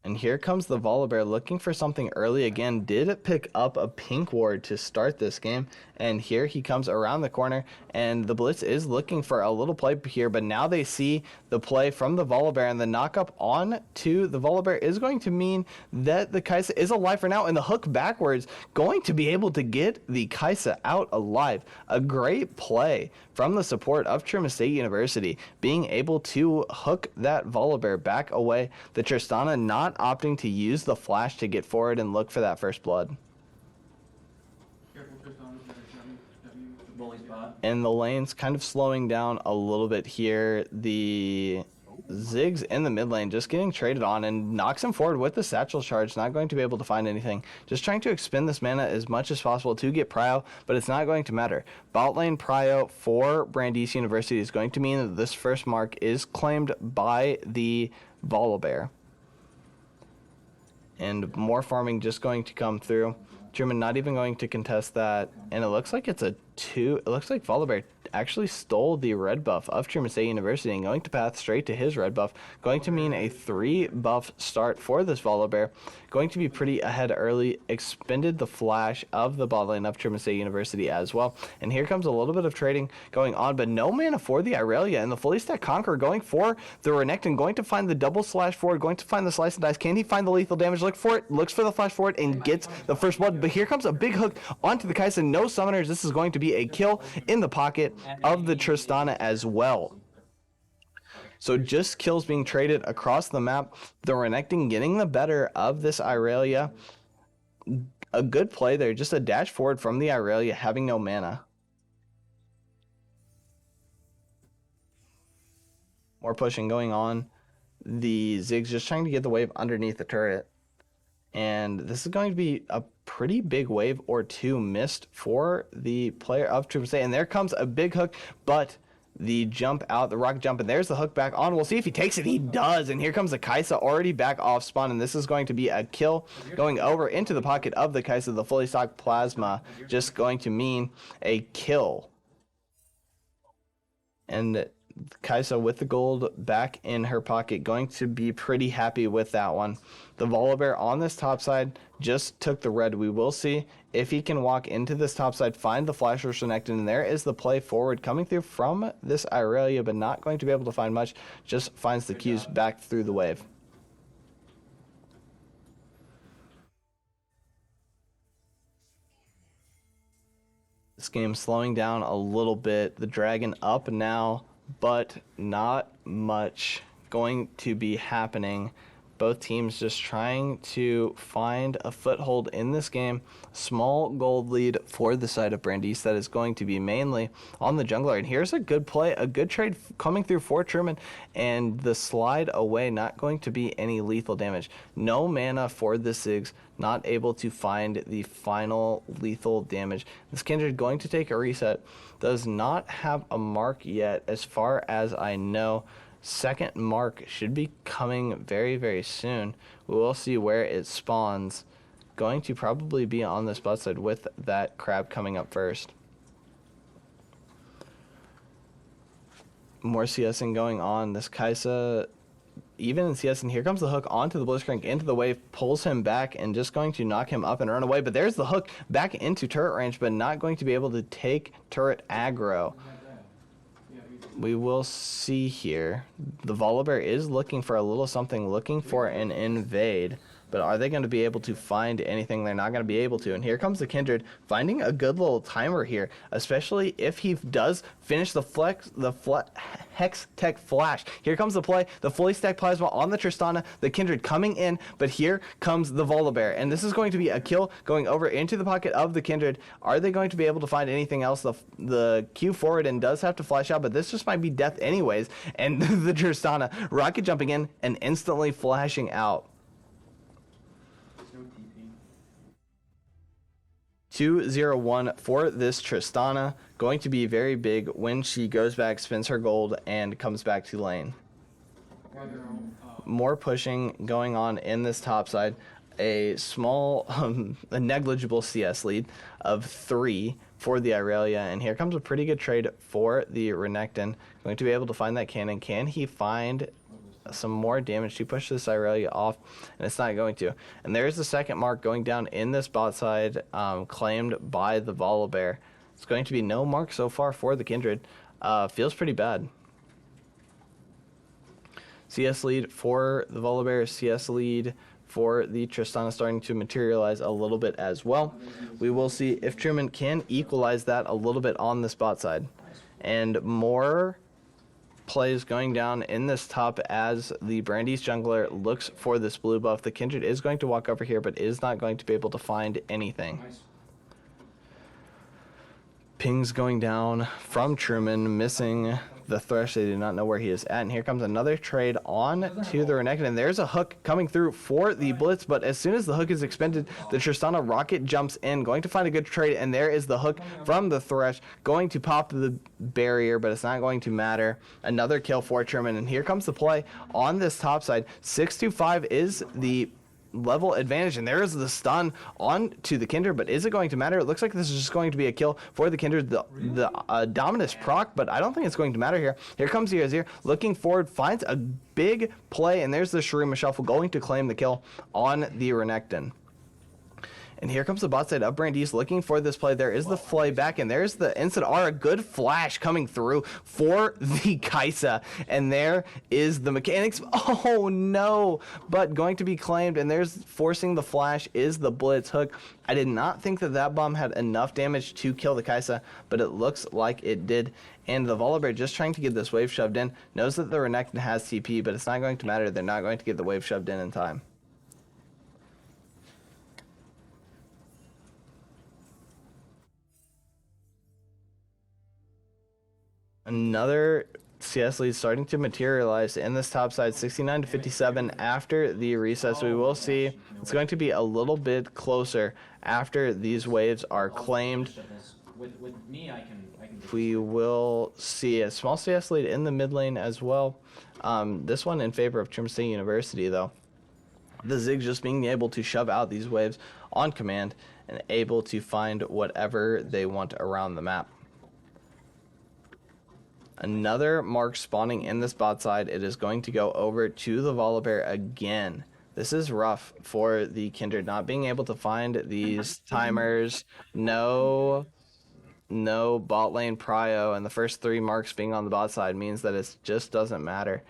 And here comes the Volibear looking for something early again. Did pick up a pink ward to start this game. And here he comes around the corner. And the Blitz is looking for a little play here. But now they see the play from the Volibear. And the knockup on to the Volibear is going to mean that the Kaisa is alive for now. And the hook backwards going to be able to get the Kaisa out alive. A great play from the support of Truman State University, being able to hook that Volibear back away. The Tristana not opting to use the flash to get forward and look for that first blood. And the lane's kind of slowing down a little bit here. The Ziggs in the mid lane just getting traded on and knocks him forward with the satchel charge. Not going to be able to find anything. Just trying to expend this mana as much as possible to get prio, but it's not going to matter. Bot lane prio for Brandeis University is going to mean that this first mark is claimed by the Volibear. And more farming just going to come through. Truman not even going to contest that. And it looks like it's a 2. It looks like Volibear actually stole the red buff of Truman State University and going to path straight to his red buff. Going to mean a 3 buff start for this Volibear. Going to be pretty ahead early. Expended the flash of the bot lane of Truman State University as well. And here comes a little bit of trading going on, but no mana for the Irelia. And the fully stacked Conqueror going for the Renekton. Going to find the double slash forward. Going to find the slice and dice. Can he find the lethal damage? Look for it. Looks for the flash forward and gets the first blood. But here comes a big hook onto the Kaisa. No summoners. This is going to be a kill in the pocket of the Tristana as well. So just kills being traded across the map. The Renekton getting the better of this Irelia. A good play there. Just a dash forward from the Irelia having no mana. More pushing going on. The Ziggs just trying to get the wave underneath the turret. And this is going to be a pretty big wave or 2 missed for the player of Truman State. And there comes a big hook, but the jump out, the rocket jump, and there's the hook back on. We'll see if he takes it. He does. And here comes the Kaisa already back off spawn. And this is going to be a kill going over into the pocket of the Kaisa. The fully stocked plasma just going to mean a kill. And Kaisa with the gold back in her pocket, going to be pretty happy with that one. The Volibear on this top side just took the red. We will see if he can walk into this top side, find the flash rush Renekton, and there is the play forward coming through from this Irelia, but not going to be able to find much. Just finds the Qs back through the wave. This game slowing down a little bit. The dragon up now, but not much going to be happening. Both teams just trying to find a foothold in this game. Small gold lead for the side of Brandeis that is going to be mainly on the jungler. And here's a good play, a good trade coming through for Truman. And the slide away, not going to be any lethal damage. No mana for the Ziggs, not able to find the final lethal damage. This Kindred going to take a reset. Does not have a mark yet as far as I know. Second mark should be coming very, very soon. We will see where it spawns. Going to probably be on this bot side with that crab coming up first. More CSing going on. This Kaisa, even in CS, and here comes the hook onto the Blitzcrank, into the wave, pulls him back, and just going to knock him up and run away. But there's the hook back into turret range, but not going to be able to take turret aggro. We will see here. The Volibear is looking for a little something, looking for an invade. But are they going to be able to find anything? They're not going to be able to. And here comes the Kindred finding a good little timer here, especially if he does finish the Hex Tech Flash. Here comes the play, the fully stacked Plasma on the Tristana, the Kindred coming in, but here comes the Volibear. And this is going to be a kill going over into the pocket of the Kindred. Are they going to be able to find anything else? The Q forward and does have to flash out, but this just might be death anyways. And the Tristana rocket jumping in and instantly flashing out. 2-0-1 for this Tristana. Going to be very big when she goes back, spins her gold, and comes back to lane. More pushing going on in this top side. A small, a negligible CS lead of 3 for the Irelia. And here comes a pretty good trade for the Renekton. Going to be able to find that cannon. Can he find some more damage to push this Irelia off? And it's not going to. And there's the second mark going down in this bot side, claimed by the Volibear. It's going to be no mark so far for the Kindred. Feels pretty bad. CS lead for the Volibear, CS lead for the Tristana starting to materialize a little bit as well. We will see if Truman can equalize that a little bit on this bot side. And more plays going down in this top as the Brandeis jungler looks for this blue buff. The Kindred is going to walk over here, but is not going to be able to find anything. Pings going down from Truman, missing the Thresh. They do not know where he is at. And here comes another trade on to the Renekton. And there's a hook coming through for the Blitz. But as soon as the hook is expended, the Tristana rocket jumps in, going to find a good trade. And there is the hook from the Thresh, going to pop the barrier, but it's not going to matter. Another kill for Truman. And here comes the play on this top side. 6-5 is the level advantage, and there is the stun on to the Kindred, but is it going to matter? It looks like this is just going to be a kill for the Kindred, the Dominus proc, but I don't think it's going to matter here. Here comes the Azir looking forward, finds a big play, and there's the Shurima Shuffle going to claim the kill on the Renekton. And here comes the bot side of Brandeis looking for this play. There is the flay back, and there's the Instant R, a good flash coming through for the Kaisa. And there is the mechanics. Oh no, but going to be claimed, and there's forcing the flash is the Blitz hook. I did not think that that bomb had enough damage to kill the Kaisa, but it looks like it did. And the Volibear just trying to get this wave shoved in, knows that the Renekton has TP, but it's not going to matter. They're not going to get the wave shoved in time. Another CS lead starting to materialize in this top side, 69-57 after the recess. We will see it's going to be a little bit closer after these waves are claimed. With me, I can We will see a small CS lead in the mid lane as well. This one in favor of Trim State University, though. The Ziggs just being able to shove out these waves on command and able to find whatever they want around the map. Another mark spawning in this bot side. It is going to go over to the Volibear again. This is rough for the Kindred, not being able to find these timers. No bot lane prio, and the first 3 marks being on the bot side means that it just doesn't matter.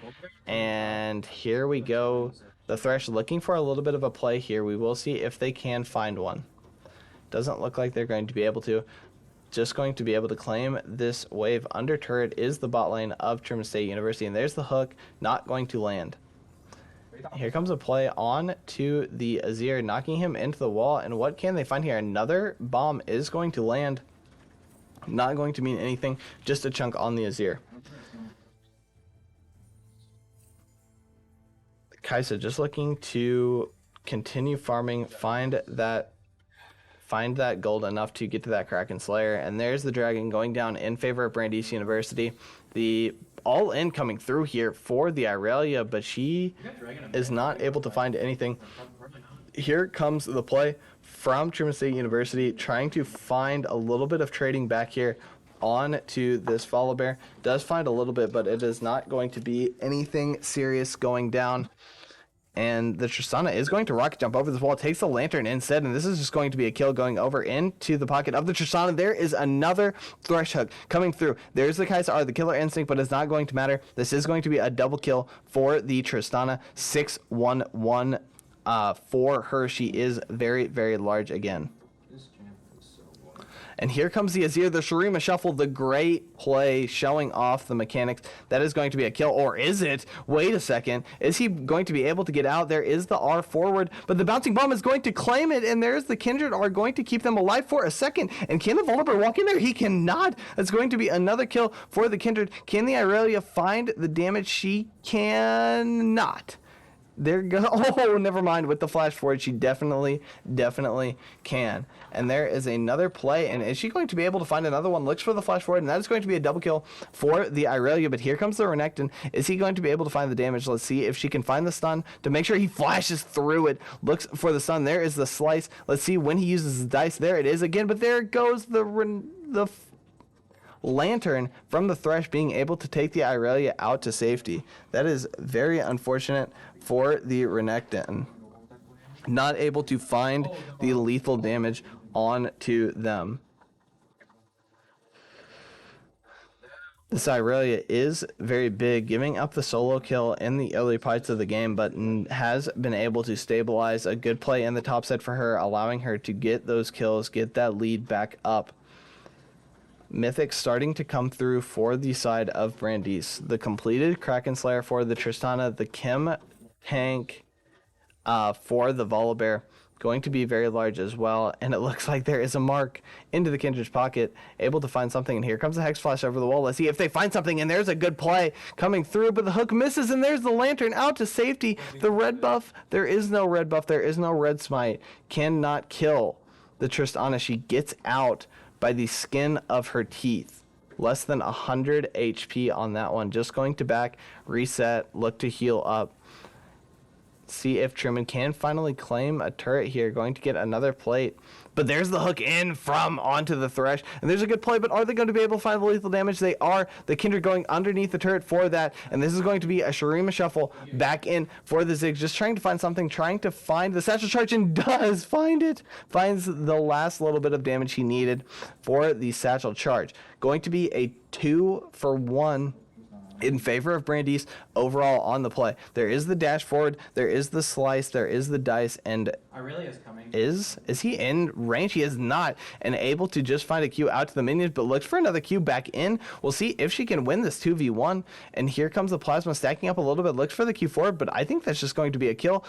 And here we go. The Thresh looking for a little bit of a play here. We will see if they can find one. Doesn't look like they're going to be able to. Just going to be able to claim this wave under turret is the bot lane of Truman State University, and there's the hook, not going to land. Here comes a play on to the Azir, knocking him into the wall, and what can they find here? Another bomb is going to land. Not going to mean anything, just a chunk on the Azir. Kaisa just looking to continue farming, find that gold enough to get to that Kraken Slayer. And there's the Dragon going down in favor of Brandeis University. The all-in coming through here for the Irelia, but she is not able to find anything. Here comes the play from Truman State University, trying to find a little bit of trading back here on to this Volibear. Does find a little bit, but it is not going to be anything serious going down. And the Tristana is going to rocket jump over this wall, takes the lantern instead, and this is just going to be a kill going over into the pocket of the Tristana. There is another Thresh hook coming through. There's the Kaisa R, the killer instinct, but it's not going to matter. This is going to be a double kill for the Tristana. 6-1-1 for her. She is very, very large again. This champ is so large. And here comes the Azir, the Shurima Shuffle, the great play showing off the mechanics. That is going to be a kill, or is it? Wait a second. Is he going to be able to get out? There is the R forward, but the Bouncing Bomb is going to claim it, and there's the Kindred are going to keep them alive for a second. And can the Volibear walk in there? He cannot. That's going to be another kill for the Kindred. Can the Irelia find the damage? She cannot. There go. Oh, never mind. With the flash forward, she definitely can. And there is another play. And is she going to be able to find another one? Looks for the flash forward, and that is going to be a double kill for the Irelia. But here comes the Renekton. Is he going to be able to find the damage? Let's see if she can find the stun to make sure he flashes through it. Looks for the stun. There is the slice. Let's see when he uses the dice. There it is again. But there goes the Lantern from the Thresh being able to take the Irelia out to safety. That is very unfortunate for the Renekton. Not able to find the lethal damage onto them. This Irelia is very big, giving up the solo kill in the early parts of the game, but has been able to stabilize a good play in the top set for her, allowing her to get those kills, get that lead back up. Mythic starting to come through for the side of Brandeis. The completed Kraken Slayer for the Tristana, the Kim tank for the Volibear, going to be very large as well. And it looks like there is a mark into the Kindred's pocket, able to find something. And here comes the Hex Flash over the wall. Let's see if they find something. And there's a good play coming through, but the hook misses. And there's the Lantern out to safety. The red buff, there is no red buff. There is no red smite. Cannot kill the Tristana. She gets out by the skin of her teeth. Less than 100 HP on that one. Just going to back, reset, look to heal up. See if Truman can finally claim a turret here. Going to get another plate. But there's the hook in from onto the Thresh. And there's a good play, but are they going to be able to find the lethal damage? They are. The Kindred going underneath the turret for that. And this is going to be a Shurima Shuffle back in for the Ziggs. Just trying to find something, trying to find the Satchel Charge, and does find it. Finds the last little bit of damage he needed for the Satchel Charge. Going to be a 2-for-1 in favor of Brandeis overall on the play. There is the dash forward, there is the slice, there is the dice, and Irelia's coming. is he in range? He is not, and able to just find a Q out to the minions, but looks for another Q back in. We'll see if she can win this 2v1, and here comes the plasma stacking up a little bit, looks for the Q forward, but I think that's just going to be a kill.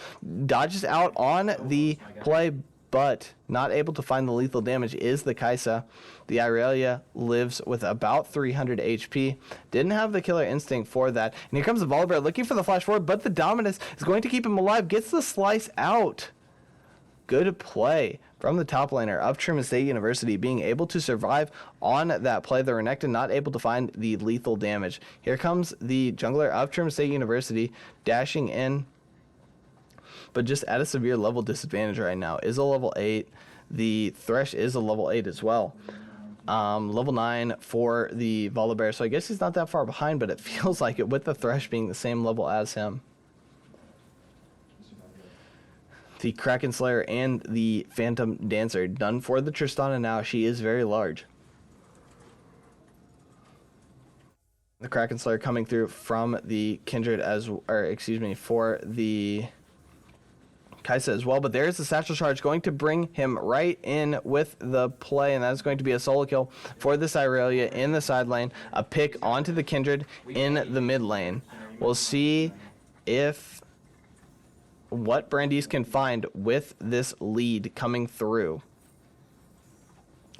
Dodges out on the play, but not able to find the lethal damage is the Kaisa. The Irelia lives with about 300 HP. Didn't have the killer instinct for that. And here comes the Volibear looking for the flash forward, but the Dominus is going to keep him alive. Gets the slice out. Good play from the top laner of Truman State University, being able to survive on that play. The Renekton not able to find the lethal damage. Here comes the jungler of Truman State University dashing in, but just at a severe level disadvantage right now. Is a level 8. The Thresh is a level 8 as well. Level 9 for the Volibear, so I guess he's not that far behind, but it feels like it with the Thresh being the same level as him. The Kraken Slayer and the Phantom Dancer done for the Tristana now. She is very large. The Kraken Slayer coming through from the Kindred for the Kaisa as well, but there's the Satchel Charge going to bring him right in with the play, and that's going to be a solo kill for this Irelia in the side lane. A pick onto the Kindred in the mid lane. We'll see what Brandeis can find with this lead coming through.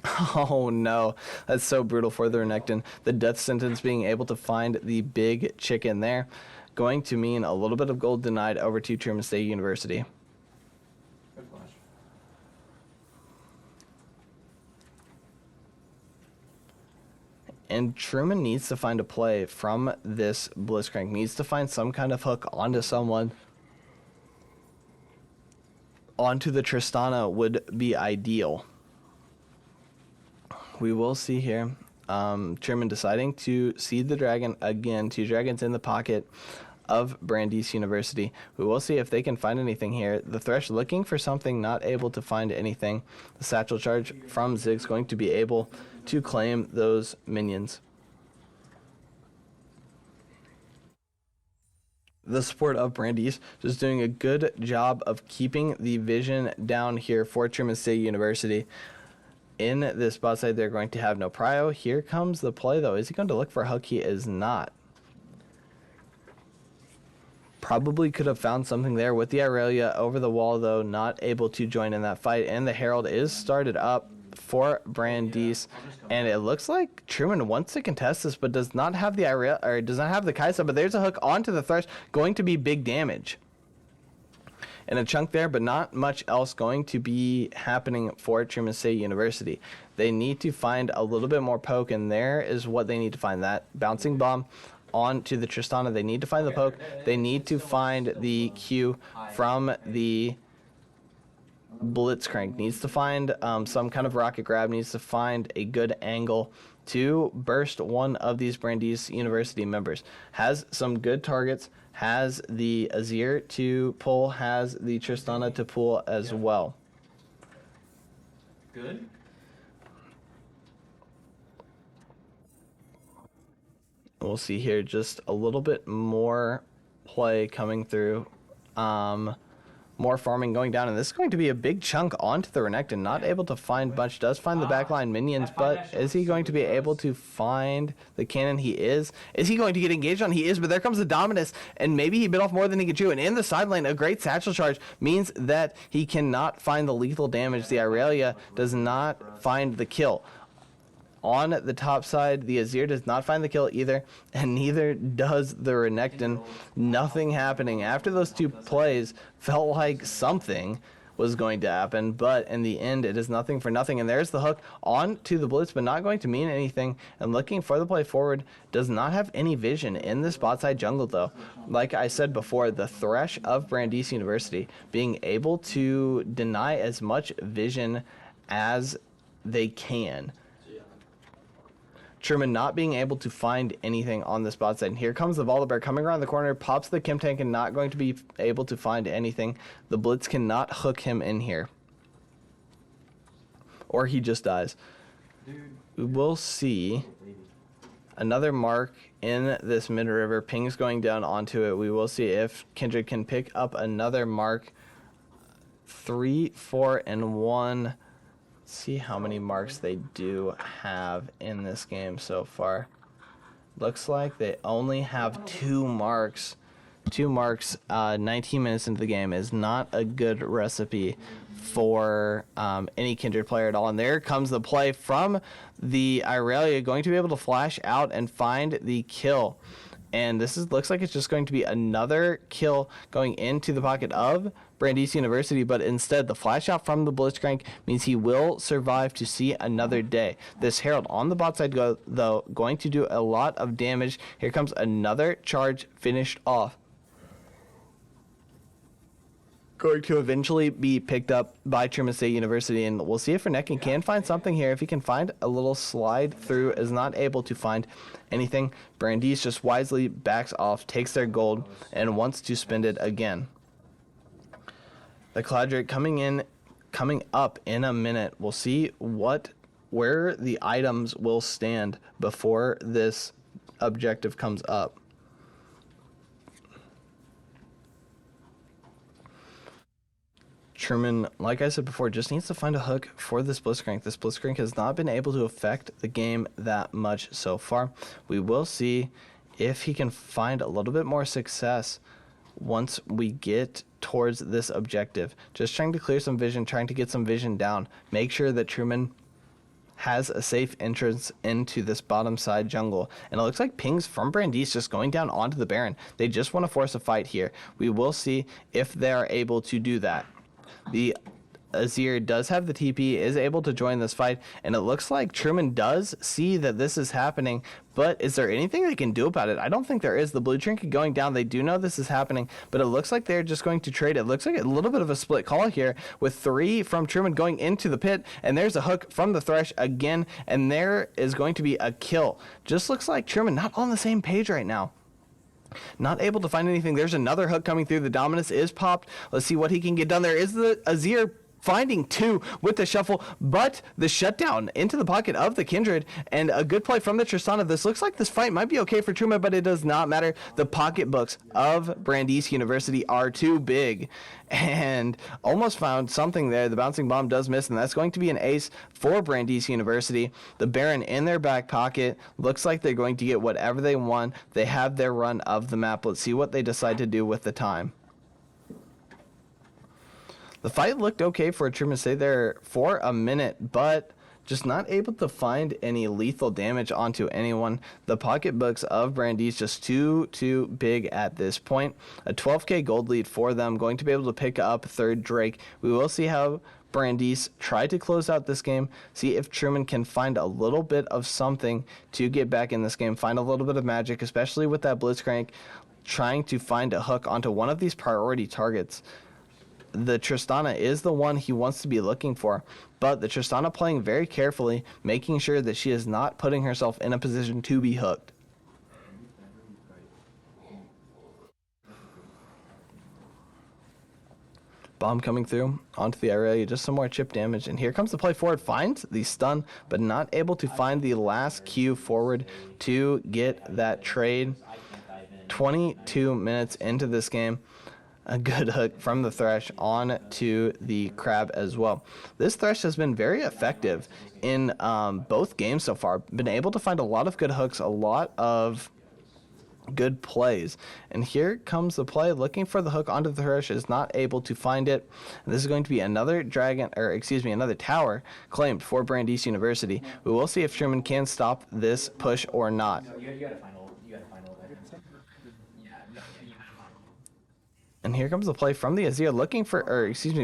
Oh no, that's so brutal for the Renekton. The death sentence being able to find the big chicken there, going to mean a little bit of gold denied over to Truman State University. Good flash. And Truman needs to find a play from this Blitzcrank. Needs to find some kind of hook onto someone. Onto the Tristana would be ideal. We will see here. Truman deciding to seed the dragon again. 2 dragons in the pocket of Brandeis University. We will see if they can find anything here. The Thresh looking for something, not able to find anything. The Satchel Charge from Ziggs going to be able to claim those minions. the support of Brandeis, just doing a good job of keeping the vision down here for Truman State University. In this spot side, they're going to have no prio. Here comes the play, though. Is he going to look for a hook? He is not. Probably could have found something there with the Aurelia over the wall, though, not able to join in that fight. And the Herald is started up for Brandeis, and it looks like Truman wants to contest this, but does not have the Aurelia, or does not have the Kaisa. But there's a hook onto the Thresh, going to be big damage. And a chunk there, but not much else going to be happening for Truman State University. They need to find a little bit more poke, and there is what they need to find. That bouncing bomb onto the Tristana. They need to find the poke. They need to find the Q from the Blitzcrank. Needs to find some kind of rocket grab. Needs to find a good angle to burst one of these Brandeis University members. Has some good targets. Has the Azir to pull, has the Tristana to pull as well. Good. We'll see here just a little bit more play coming through. More farming going down, and this is going to be a big chunk onto the Renekton. Not able to find much. Does find the backline minions, but is he going to be able to find the cannon? He is. Is he going to get engaged on? He is, but there comes the Dominus, and maybe he bit off more than he could chew. And in the side lane, a great satchel charge means that he cannot find the lethal damage. The Aurelia does not find the kill. On the top side, the Azir does not find the kill either, and neither does the Renekton. Nothing happening. After those two plays, felt like something was going to happen, but in the end, it is nothing for nothing. And there's the hook on to the Blitz, but not going to mean anything. And looking for the play forward, does not have any vision in this bot side jungle, though. Like I said before, the Thresh of Brandeis University being able to deny as much vision as they can. Truman not being able to find anything on the spot side. And here comes the Volibear coming around the corner, pops the Kim tank, and not going to be able to find anything. The Blitz cannot hook him in here. Or he just dies. We will see another mark in this mid-river. Ping's going down onto it. We will see if Kindred can pick up another mark. 3, 4, and 1. See how many marks they do have in this game so far. Looks like they only have 2 marks. 2 marks 19 minutes into the game is not a good recipe for any Kindred player at all. And there comes the play from the Irelia, going to be able to flash out and find the kill. And this looks like it's just going to be another kill going into the pocket of Brandeis University, but instead the flash out from the Blitzcrank means he will survive to see another day. This Herald on the bot side, though, going to do a lot of damage. Here comes another charge finished off. Going to eventually be picked up by Truman State University, and we'll see if Renekton can find something here. If he can find a little slide through, is not able to find anything. Brandeis just wisely backs off, takes their gold, and wants to spend it again. The Cloudric coming up in a minute. We'll see where the items will stand before this objective comes up. Truman, like I said before, just needs to find a hook for this Blitzcrank. This Blitzcrank has not been able to affect the game that much so far. We will see if he can find a little bit more success once we get towards this objective. Just trying to clear some vision, trying to get some vision down. Make sure that Truman has a safe entrance into this bottom side jungle. And it looks like pings from Brandeis just going down onto the Baron. They just want to force a fight here. We will see if they are able to do that. The Azir does have the TP, is able to join this fight, and it looks like Truman does see that this is happening, but is there anything they can do about it? I don't think there is. The blue trinket going down, they do know this is happening, but it looks like they're just going to trade. It looks like a little bit of a split call here with 3 from Truman going into the pit, and there's a hook from the Thresh again, and there is going to be a kill. Just looks like Truman not on the same page right now. Not able to find anything. There's another hook coming through. The Dominus is popped. Let's see what he can get done. There is the Azir finding 2 with the shuffle, but the shutdown into the pocket of the Kindred, and a good play from the Tristana. This looks like this fight might be okay for Truman, but it does not matter. The pocketbooks of Brandeis University are too big, and almost found something there. The bouncing bomb does miss, and that's going to be an ace for Brandeis University. The Baron in their back pocket. Looks like they're going to get whatever they want. They have their run of the map. Let's see what they decide to do with the time. The fight looked okay for a Truman stay there for a minute, but just not able to find any lethal damage onto anyone. The pocketbooks of Brandeis just too big at this point. A 12k gold lead for them, going to be able to pick up third Drake. We will see how Brandeis try to close out this game, see if Truman can find a little bit of something to get back in this game, find a little bit of magic, especially with that Blitzcrank, trying to find a hook onto one of these priority targets. The Tristana is the one he wants to be looking for, but the Tristana playing very carefully, making sure that she is not putting herself in a position to be hooked. Bomb coming through onto the area, just some more chip damage, and here comes the play forward, finds the stun, but not able to find the last Q forward to get that trade. 22 minutes into this game. A good hook from the Thresh on to the Crab as well. This Thresh has been very effective in both games so far. Been able to find a lot of good hooks, a lot of good plays. And here comes the play, looking for the hook onto the Thresh, is not able to find it. And this is going to be another another tower claimed for Brandeis University. We will see if Truman can stop this push or not. You gotta find old. You gotta find old. And here comes the play from the Azir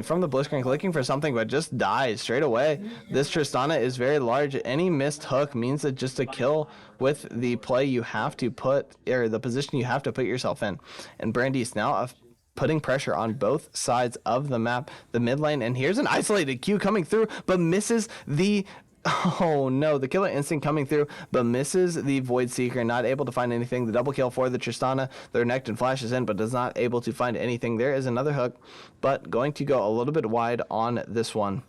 from the Blitzcrank looking for something, but just dies straight away. This Tristana is very large. Any missed hook means that just a kill with the play you have to put, or the position you have to put yourself in. And Brandeis now putting pressure on both sides of the map, the mid lane, and here's an isolated Q coming through, but misses the... Oh no, the Killer Instinct coming through, but misses the Void Seeker, not able to find anything. The double kill for the Tristana. Their Nectin flashes in, but does not able to find anything. There is another hook, but going to go a little bit wide on this one.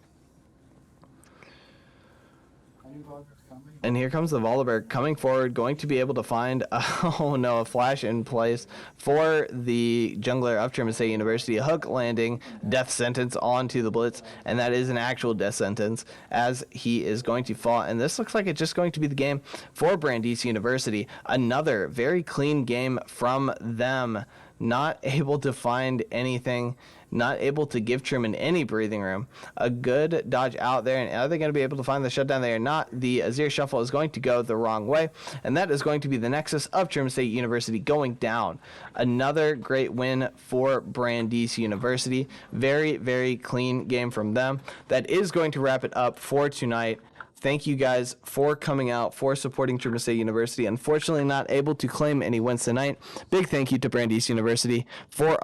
And here comes the Volibear coming forward, going to be able to find, a flash in place for the jungler of Truman State University. A hook landing, death sentence onto the Blitz, and that is an actual death sentence as he is going to fall. And this looks like it's just going to be the game for Brandeis University. Another very clean game from them. Not able to find anything, not able to give Truman any breathing room. A good dodge out there, and are they going to be able to find the shutdown? They are not. The Azir Shuffle is going to go the wrong way, and that is going to be the nexus of Truman State University going down. Another great win for Brandeis University. Very, very clean game from them. That is going to wrap it up for tonight. Thank you guys for coming out, for supporting Truman State University. Unfortunately, not able to claim any wins tonight. Big thank you to Brandeis University for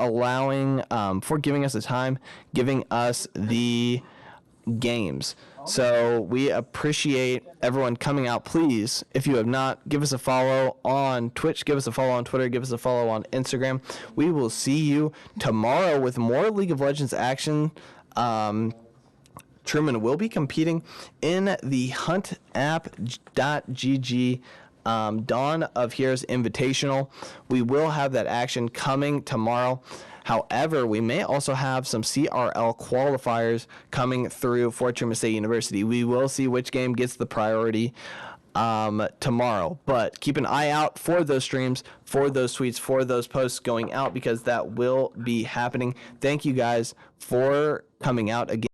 giving us the time, giving us the games. So we appreciate everyone coming out. Please, if you have not, give us a follow on Twitch, give us a follow on Twitter, give us a follow on Instagram. We will see you tomorrow with more League of Legends action. Truman will be competing in the huntapp.gg Dawn of Heroes Invitational. We will have that action coming tomorrow. However, we may also have some CRL qualifiers coming through for Truman State University. We will see which game gets the priority tomorrow, but keep an eye out for those streams, for those tweets, for those posts going out, because that will be happening. Thank you guys for coming out again.